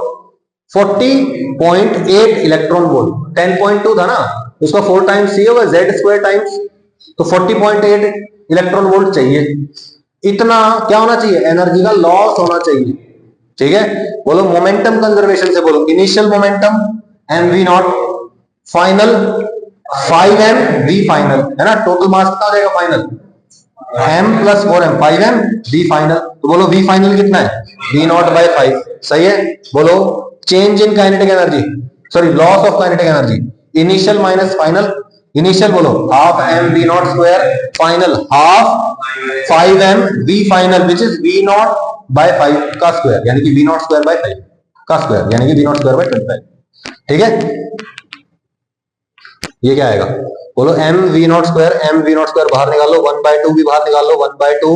40.8 इलेक्ट्रॉन वोल्ट, 10.2 था ना, उसका 4 टाइम्स सी होगा, z स्क्वायर टाइम्स, तो 40.8 इलेक्ट्रॉन वोल्ट चाहिए, इतना क्या होना चाहिए, एनर्जी का लॉस होना चाहिए, ठीक है, बोलो मोमेंटम कंजर्वेशन से बोलो, initial momentum mv0, final 5m v final, है ना, टोटल मास कितना हो जाएगा final, m plus 4m, 5m v final, तो बोलो v फाइनल कितना है, v0 by 5, सही है, बोलो change in kinetic energy, sorry loss of kinetic energy, initial minus final, initial बोलो half m v0 square, final half 5m v final which is v0 by 5 का square, यानी कि v0 square by 5 का square, यानी कि v0 square by 25, ठीक है, ये क्या आएगा, बोलो m v0 square, m v0 square बाहर निकालो, 1/2 भी बाहर निकालो, 1/2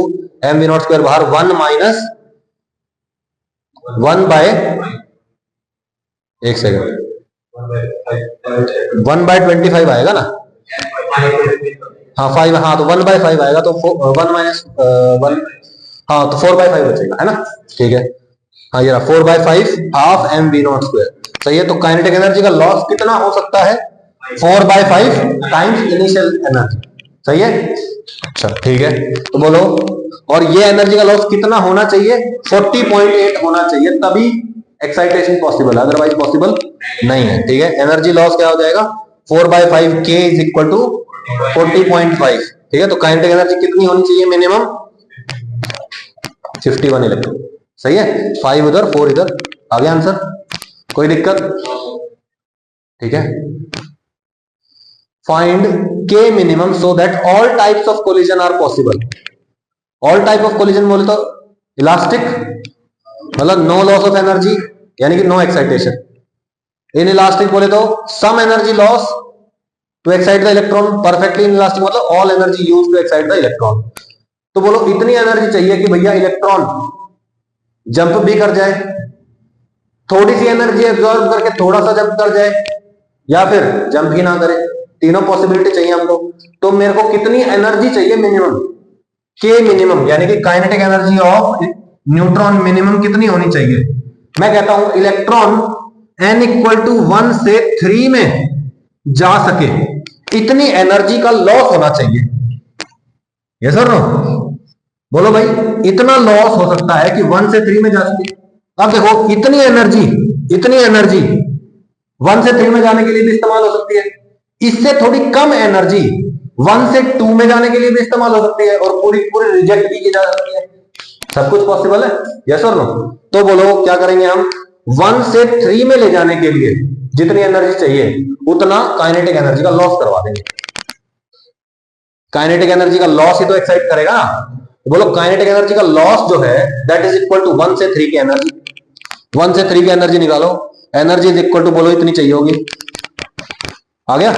m v0 स्क्वायर बाहर, 1 माइनस 1 बाय, एक सेकंड, 1/25 आएगा ना, हाँ 5, हाँ तो 1/5 आएगा, तो 1 माइनस 1, हाँ तो 4/5 बचेगा, है ना, ठीक है, हाँ ये 4/5 हाफ m v0 स्क्वायर, सही है, तो काइनेटिक एनर्जी का लॉस कितना हो सकता है, 4/5 टाइम्स इनिशियल एनर्जी, सही है, अच्छा ठीक है, तो बोलो, और ये एनर्जी का लॉस कितना होना चाहिए, 40.8 होना चाहिए, तभी एक्साइटेशन पॉसिबल है, अदरवाइज पॉसिबल नहीं है, ठीक है, एनर्जी लॉस क्या हो जाएगा, 4/5 k इज इक्वल टू 40.5, ठीक है, तो काइनेटिक एनर्जी कितनी होनी चाहिए, मिनिमम 51 इलेक्ट्रॉन, सही है, 5 उधर 4 इधर, आ गया आंसर, कोई दिक्कत, ठीक है, find k minimum so that all types of collision are possible, all type of collision बोले तो इलास्टिक मतलब नो लॉस ऑफ एनर्जी, यानी कि नो एक्साइटेशन, इन इलास्टिक बोले तो some energy loss to excite the electron, perfectly inelastic मतलब all energy use to excite the electron, तो बोलो इतनी एनर्जी चाहिए कि भैया इलेक्ट्रॉन जंप भी कर जाए, थोड़ी सी एनर्जी एब्जॉर्ब करके थोड़ा सा जंप कर जाए, या फिर जंप ही ना करे, तीनों पॉसिबिलिटी चाहिए हमको, तो मेरे को कितनी एनर्जी चाहिए मिनिमम, के मिनिमम, यानी कि kinetic energy of neutron minimum कितनी होनी चाहिए, मैं कहता हूं इलेक्ट्रॉन n इक्वल टू 1 से 3 में जा सके, इतनी एनर्जी का लॉस होना चाहिए, यस और नो, बोलो भाई इतना लॉस हो सकता है कि 1 से 3 में जा सके, अब देखो इतनी एनर्जी 1 से 3 में जाने के लिए भी इस्तेमाल हो सकती है, इससे थोड़ी कम एनर्जी 1 से 2 में जाने के लिए भी इस्तेमाल हो सकती है, और पूरी पूरी रिजेक्ट भी की जा सकती है, सब कुछ पॉसिबल है, यस और नो, तो बोलो क्या करेंगे हम, 1 से 3 में ले जाने के लिए जितनी एनर्जी चाहिए उतना काइनेटिक एनर्जी का लॉस करवा देंगे, काइनेटिक एनर्जी का लॉस ही तो एक्साइट करेगा ना, तो बोलो काइनेटिक एनर्जी का लॉस जो है दैट इज इक्वल टू 1 से 3 की एनर्जी, 1 से 3 की एनर्जी निकालो, एनर्जी इज इक्वल टू, बोलो इतनी चाहिए होगी। आ गया?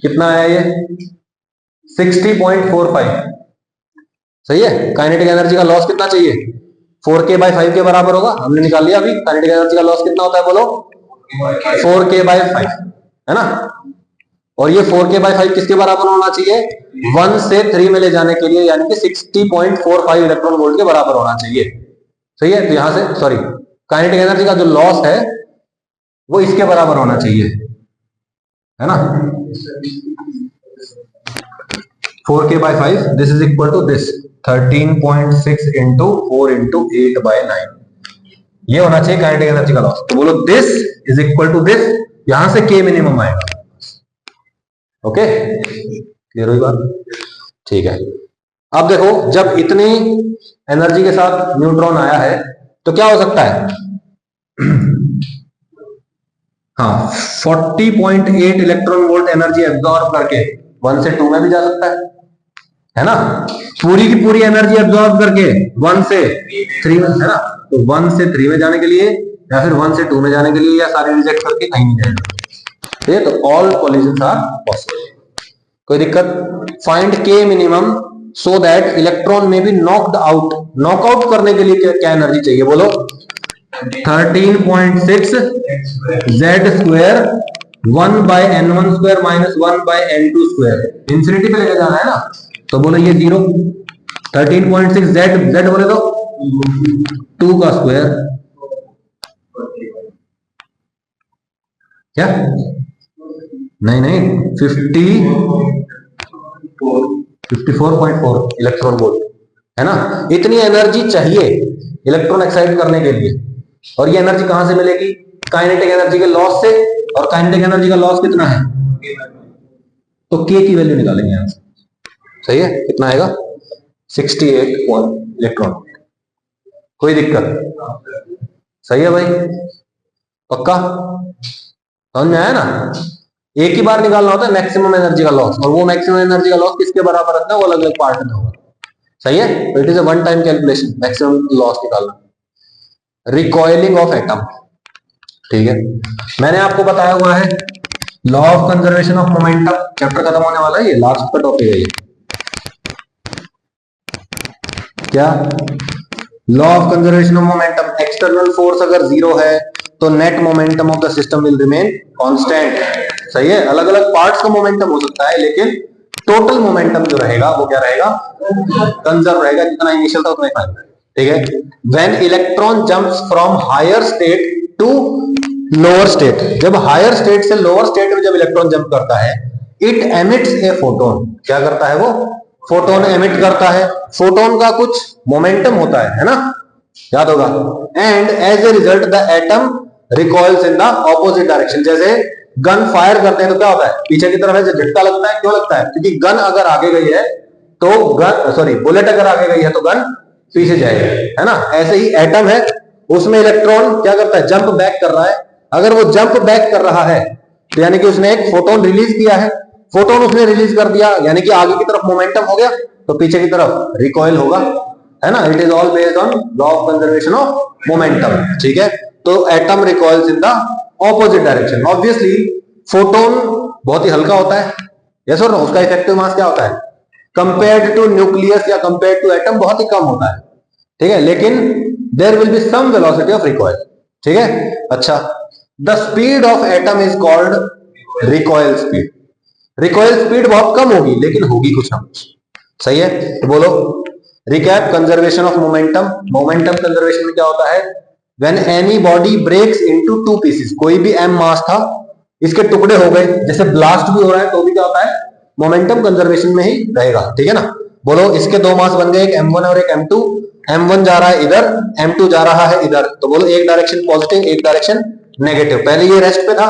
कितना आया ये? 60.45। सही है। काइनेटिक एनर्जी का लॉस कितना चाहिए? 4k/5 के बराबर होगा। हमने निकाल लिया अभी। काइनेटिक एनर्जी का लॉस कितना होता है बोलो? 4k/5 है ना। और ये 4k/5 किसके बराबर होना चाहिए? 1 से 3 में ले जाने के लिए, यानी कि 60.45 इलेक्ट्रॉन वोल्ट के बराबर होना चाहिए। सही है। तो यहां से सॉरी, काइनेटिक एनर्जी का जो लॉस है वो इसके बराबर होना चाहिए, है ना। 4k/5, this is equal to this 13.6 into 4 into 8/9, ये होना चाहिए काइनेटिक एनर्जी का लॉस। तो बोलो this is equal to this, यहां से k मिनिमम आएगा। ओके, क्लियर हुई बात? ठीक है। अब देखो, जब इतनी एनर्जी के साथ न्यूट्रॉन आया है तो क्या हो सकता है? हाँ, 40.8 इलेक्ट्रॉन वोल्ट एनर्जी एब्जॉर्ब करके 1 से 2 में भी जा सकता है ना। पूरी की पूरी एनर्जी एब्जॉर्ब करके 1 से 3 में, है ना। तो 1 से 3 में जाने के लिए, या फिर 1 से 2 में जाने के लिए, या सारे रिजेक्ट करके कहीं नहीं जाएगा। तो ऑल कोलिजन्स आर पॉसिबल, कोई दिक्कत? फाइंड के मिनिमम सो दैट इलेक्ट्रॉन में बी नॉक्ड आउट। नॉकआउट करने के लिए क्या एनर्जी चाहिए बोलो? 13.6 z square 1/n1 square minus 1/n2 square, infinity पे लेके जाना है ना। तो बोलो ये 0, 13.6 z बोले तो 2 का स्क्वायर, क्या? नहीं 54.4 इलेक्ट्रॉन वोल्ट, है ना। इतनी एनर्जी चाहिए इलेक्ट्रॉन एक्साइट करने के लिए। और ये एनर्जी कहां से मिलेगी? काइनेटिक एनर्जी के लॉस से। और काइनेटिक एनर्जी का लॉस कितना है? तो k की वैल्यू निकालेंगे यहां से। सही है। कितना आएगा? 68 इलेक्ट्रॉन। कोई दिक्कत? सही है भाई, पक्का समझ में आया ना। एक ही बार निकालना होता है मैक्सिमम एनर्जी का लॉस, और वो मैक्सिमम एनर्जी का लॉस किसके बराबर रखना है वो अलग अलग पार्ट में होगा। सही है। तो it is a one time calculation, maximum loss निकालना। रिकॉइलिंग ऑफ एटम, ठीक है। मैंने आपको बताया हुआ है law of conservation of momentum, chapter खत्म होने वाला है, ये लास्ट का टॉपिक है ये। क्या? Law of conservation of momentum, external force अगर 0 है तो net momentum of the system will remain constant. सही है। अलग अलग पार्ट्स का मोमेंटम हो सकता है, लेकिन टोटल मोमेंटम जो रहेगा वो क्या रहेगा? कंजर्व रहेगा, जितना इनिशियल था उतना ही फाइनल। ठीक है। When electron jumps from higher state to lower state, जब हायर स्टेट से लोअर स्टेट में जब इलेक्ट्रॉन जंप करता है, इट एमिट्स ए फोटोन। क्या करता है वो? फोटोन एमिट करता है। फोटोन का कुछ मोमेंटम होता है ना, याद होगा। And as a result the atom recoils in the opposite direction. जैसे गन फायर करते हैं तो क्या होता है? पीछे की तरफ ऐसे झटका लगता है। क्यों लगता है? क्योंकि गन अगर आगे गई है तो बुलेट अगर आगे गई है तो गन पीछे जाएगी, है ना। ऐसे ही एटम है, उसमें इलेक्ट्रॉन क्या करता है? जंप बैक कर रहा है। अगर वो जंप बैक कर रहा है तो यानी कि उसने एक फोटोन रिलीज किया है। फोटोन उसने रिलीज कर दिया, यानी कि आगे की तरफ मोमेंटम हो गया, तो पीछे की तरफ रिकॉइल होगा, है ना। It is all based on law of conservation of momentum. ठीक है। तो atom recoils in the opposite direction. Obviously photon बहुत ही हल्का होता है, यस और नो। उसका इफेक्टिव मास क्या होता है? कंपेयर्ड टू न्यूक्लियस या कंपेयर्ड टू एटम बहुत ही कम होता है। ठीक है। लेकिन there will be some velocity of recoil. ठीक है। अच्छा, the speed of atom is called recoil speed. Recoil speed बहुत कम होगी, लेकिन होगी कुछ ना कुछ। सही है। तो बोलो recap conservation of momentum. Momentum conservation में क्या होता है? When any body breaks into 2 pieces, कोई भी m मास था, इसके टुकड़े हो गए, जैसे ब्लास्ट भी हो रहा है तो भी क्या होता है? मोमेंटम कंजर्वेशन में ही रहेगा। ठीक है ना। बोलो इसके 2 मास बन गए, एक m1 और एक m2। m1 जा रहा है इधर, m2 जा रहा है इधर। तो बोलो एक डायरेक्शन पॉजिटिव, एक डायरेक्शन नेगेटिव। पहले ये रेस्ट पे था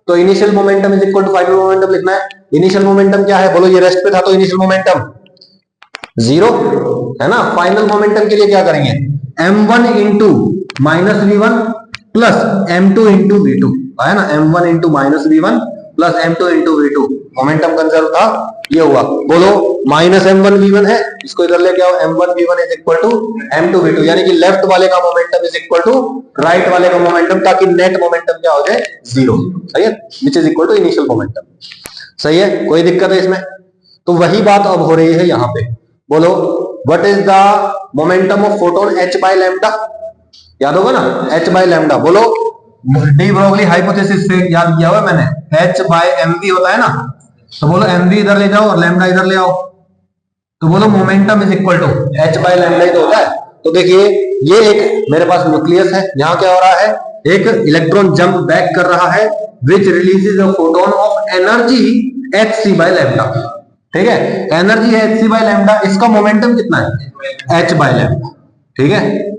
तो initial momentum is equal to final momentum लिखना है। इनिशियल मोमेंटम क्या है? बोलो ये रेस्ट पे था तो इनिशियल मोमेंटम 0, है ना। फाइनल मोमेंटम के लिए क्या करेंगे? m1 into minus v1 plus m2 into v2, है ना। m1 into minus v1 plus m2 into v2, momentum conserve था, ये हुआ। बोलो -m1v1 है, इसको इधर लेके आओ, m1v1 is equal to m2v2, यानी कि लेफ्ट वाले का momentum is equal to right वाले का मोमेंटम, ताकि नेट मोमेंटम क्या हो जाए, 0। सही है, which is equal to initial momentum. सही है, कोई दिक्कत है इसमें? तो वही बात अब हो रही है यहां पे। बोलो what is the momentum of photon h by lambda, याद होगा ना, h बाय लैम्डा। बोलो डी ब्रोगली हाइपोथेसिस से याद किया हुआ मैंने, h बाय mv होता है ना, तो बोलो mv इधर ले जाओ और लैम्डा इधर ले आओ, तो बोलो momentum is equal to h by lambda ही तो होता है। तो देखिए ये एक मेरे पास न्यूक्लियस है, यहां क्या हो रहा है, एक इलेक्ट्रॉन जंप बैक कर रहा है which releases a photon of energy hc by lambda. ठीक है, एनर्जी है hc बाय लैम्डा, इसका मोमेंटम कितना है, h बाय लैम्डा। ठीक है,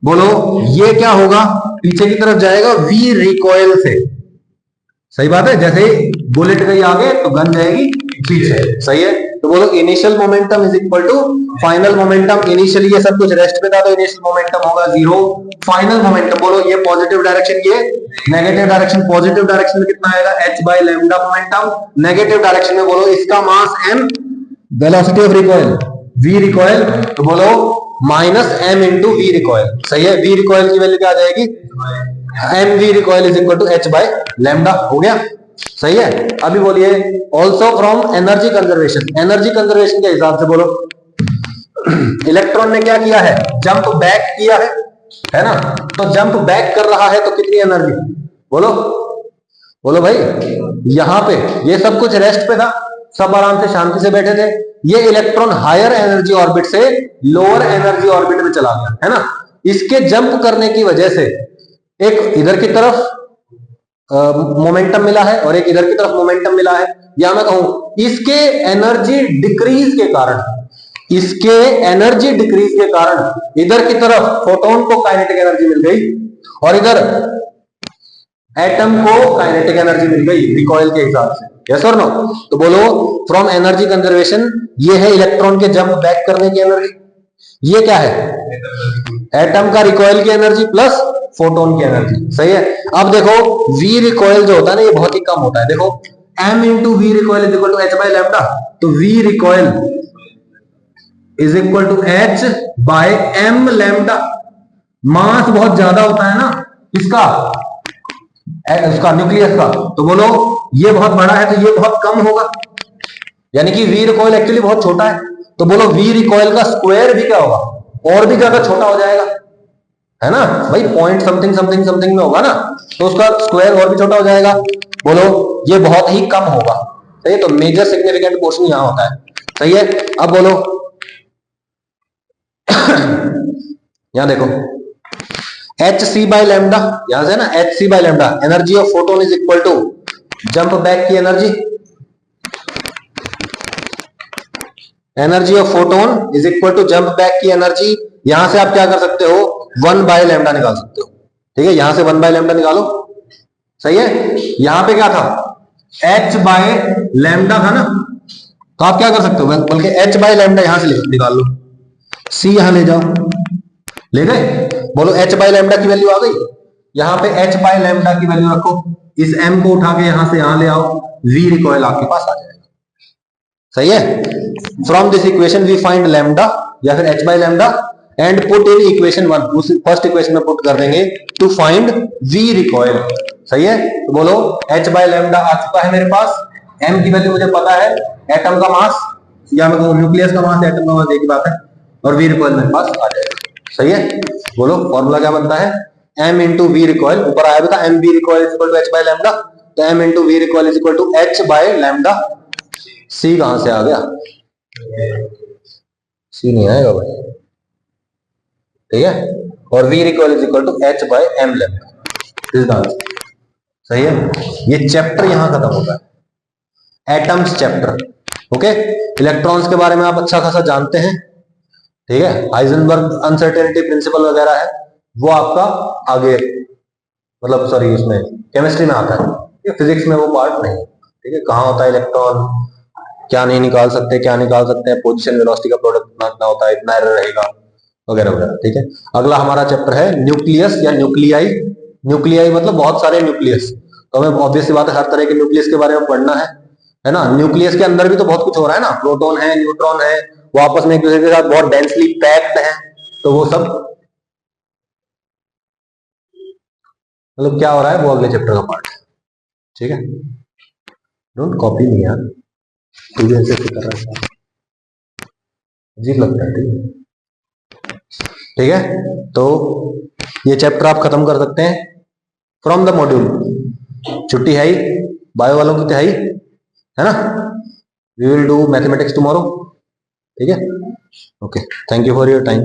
बोलो ये क्या होगा, पीछे की तरफ जाएगा v रिकॉइल से। सही बात है, जैसे बुलेट गई आगे तो गन जाएगी पीछे। सही है, तो बोलो initial momentum is equal to final momentum. Initially ये सब कुछ रेस्ट पे था तो इनिशियल मोमेंटम होगा 0। फाइनल मोमेंटम बोलो ये पॉजिटिव डायरेक्शन, ये नेगेटिव डायरेक्शन। पॉजिटिव डायरेक्शन में कितना आएगा, h by lambda momentum. Negative direction में बोलो इसका मास m, velocity of recoil v recoil, तो बोलो -m इंटू v रिकॉइल। सही है, v रिकॉइल की वैल्यू क्या आ जाएगी, mv recoil is equal to h by lambda. हो गया, सही है। अभी बोलिए also from energy conservation. Energy conservation के हिसाब से बोलो इलेक्ट्रॉन ने क्या किया है, जंप बैक किया है ना, तो जंप बैक कर रहा है तो कितनी एनर्जी, बोलो बोलो भाई। यहां पे ये सब कुछ रेस्ट पे था, सब आराम से शांति से बैठे थे, ये इलेक्ट्रॉन हायर एनर्जी ऑर्बिट से लोअर एनर्जी ऑर्बिट में चला गया, है ना। इसके जंप करने की वजह से एक इधर की तरफ मोमेंटम मिला है और एक इधर की तरफ मोमेंटम मिला है, या मैं कहूं इसके एनर्जी डिक्रीज के कारण, इसके एनर्जी डिक्रीज के कारण इधर की तरफ फोटोन को काइनेटिक एनर्जी मिल गई और इधर एटम को काइनेटिक एनर्जी मिल गई रिकॉइल के हिसाब से। यस और नो? तो बोलो फ्रॉम एनर्जी कंजर्वेशन, ये है इलेक्ट्रॉन के जंप बैक करने की एनर्जी, ये क्या है, एटम का रिकॉइल की एनर्जी प्लस फोटोन की एनर्जी। सही है। अब देखो v रिकॉइल जो होता है ना, ये बहुत ही कम होता है। देखो m into we recoil is equal to h by lambda, तो v recoil is equal to h by m lambda. Mass बहुत ज्यादा होता है ना इसका, उसका न्यूक्लियस का, तो बोलो ये बहुत बड़ा है तो ये बहुत कम होगा, यानी कि v रिकॉइल एक्चुअली बहुत छोटा है, तो बोलो v रिकॉइल का स्क्वायर भी क्या होगा, और भी ज्यादा छोटा हो जाएगा, है ना भाई, पॉइंट समथिंग समथिंग समथिंग में होगा ना, तो उसका स्क्वायर और भी छोटा हो जाएगा। बोलो ये बहुत ही कम होगा। सही है, तो मेजर सिग्निफिकेंट पोर्शन यहां होता है। सही है। अब बोलो यहां देखो hc बाय लैम्डा, यहां से ना hc by lambda, energy of photon is equal to jump back की एनर्जी, energy of photon is equal to jump back की एनर्जी। यहां से आप क्या कर सकते हो, 1 बाय लैम्डा निकाल सकते हो। ठीक है, यहां से 1 बाय लैम्डा निकालो। सही है, यहां पे क्या था, h बाय लैम्डा था ना, तो आप क्या कर सकते हो, बल्कि h बाय लैम्डा यहां से निकाल लो, c यहां ले जाओ, ले गए। बोलो h बाय लैम्डा की वैल्यू आ गई, यहां पे h बाय लैम्डा की वैल्यू रखो, इस m को उठा के यहां से यहां ले आओ, v रिकॉइल आपके पास आ जाएगा। सही है। From this equation we find lambda या फिर h by lambda and put in equation 1, उस फर्स्ट इक्वेशन में पुट कर देंगे टू फाइंड v रिकॉइल। सही है, तो बोलो h बाय लैम्डा आ चुका है मेरे पास, m की वैल्यू मुझे पता है, एटम का मास या मैं कहूं न्यूक्लियस का मास, एटम का मास एक ही बात है, और v रिकॉइल मेरे पास आ जाएगा। सही है, बोलो फॉर्मूला क्या बनता है, m इंटू वी रिकॉइल, ऊपर आया था m v recoil is equal to h by lambda, तो m into we recoil is equal to h by lambda. c कहां से आ गया, c नहीं आएगा भाई। ठीक है, और v recoil is equal to h by m lambda. सही है, ये चैप्टर यहां खत्म होता है, एटम्स चैप्टर। ओके, इलेक्ट्रॉन्स के बारे में आप अच्छा खासा जानते हैं। ठीक है, हाइजेनबर्ग अनसर्टेनिटी प्रिंसिपल वगैरह है, वो आपका आगे मतलब सॉरी उसमें केमिस्ट्री में आता है, ये फिजिक्स में वो पार्ट नहीं। ठीक है, कहाँ होता है इलेक्ट्रॉन, क्या नहीं निकाल सकते, क्या निकाल सकते हैं, पोजीशन वेलोसिटी का प्रोडक्ट इतना होता है, इतना एरर रहेगा वगैरह वगैरह। ठीक है, अगला हमारा चैप्टर है न्यूक्लियस या न्यूक्लियाई। न्यूक्लियाई मतलब बहुत सारे न्यूक्लियस, तो हमें ऑब्वियस सी बात है हर तरह के न्यूक्लियस के बारे में पढ़ना है। है ना। न्यूक्लियस के अंदर भी तो बहुत कुछ हो रहा है ना, प्रोटॉन है, न्यूट्रॉन है, वो आपस में एक दूसरे के साथ बहुत डेंसली पैक्ड है, तो वो सब मतलब क्या हो रहा है वो अगले चैप्टर का पार्ट है। ठीक है, डोंट कॉपी मी यार, तू भी ऐसे कर रहा है, अजीब लगता है। ठीक है, तो ये चैप्टर आप खत्म कर सकते हैं फ्रॉम द मॉड्यूल। छुट्टी है ही, बायो वालों की तो है ना। We will do mathematics tomorrow. ठीक है, okay, thank you for your time.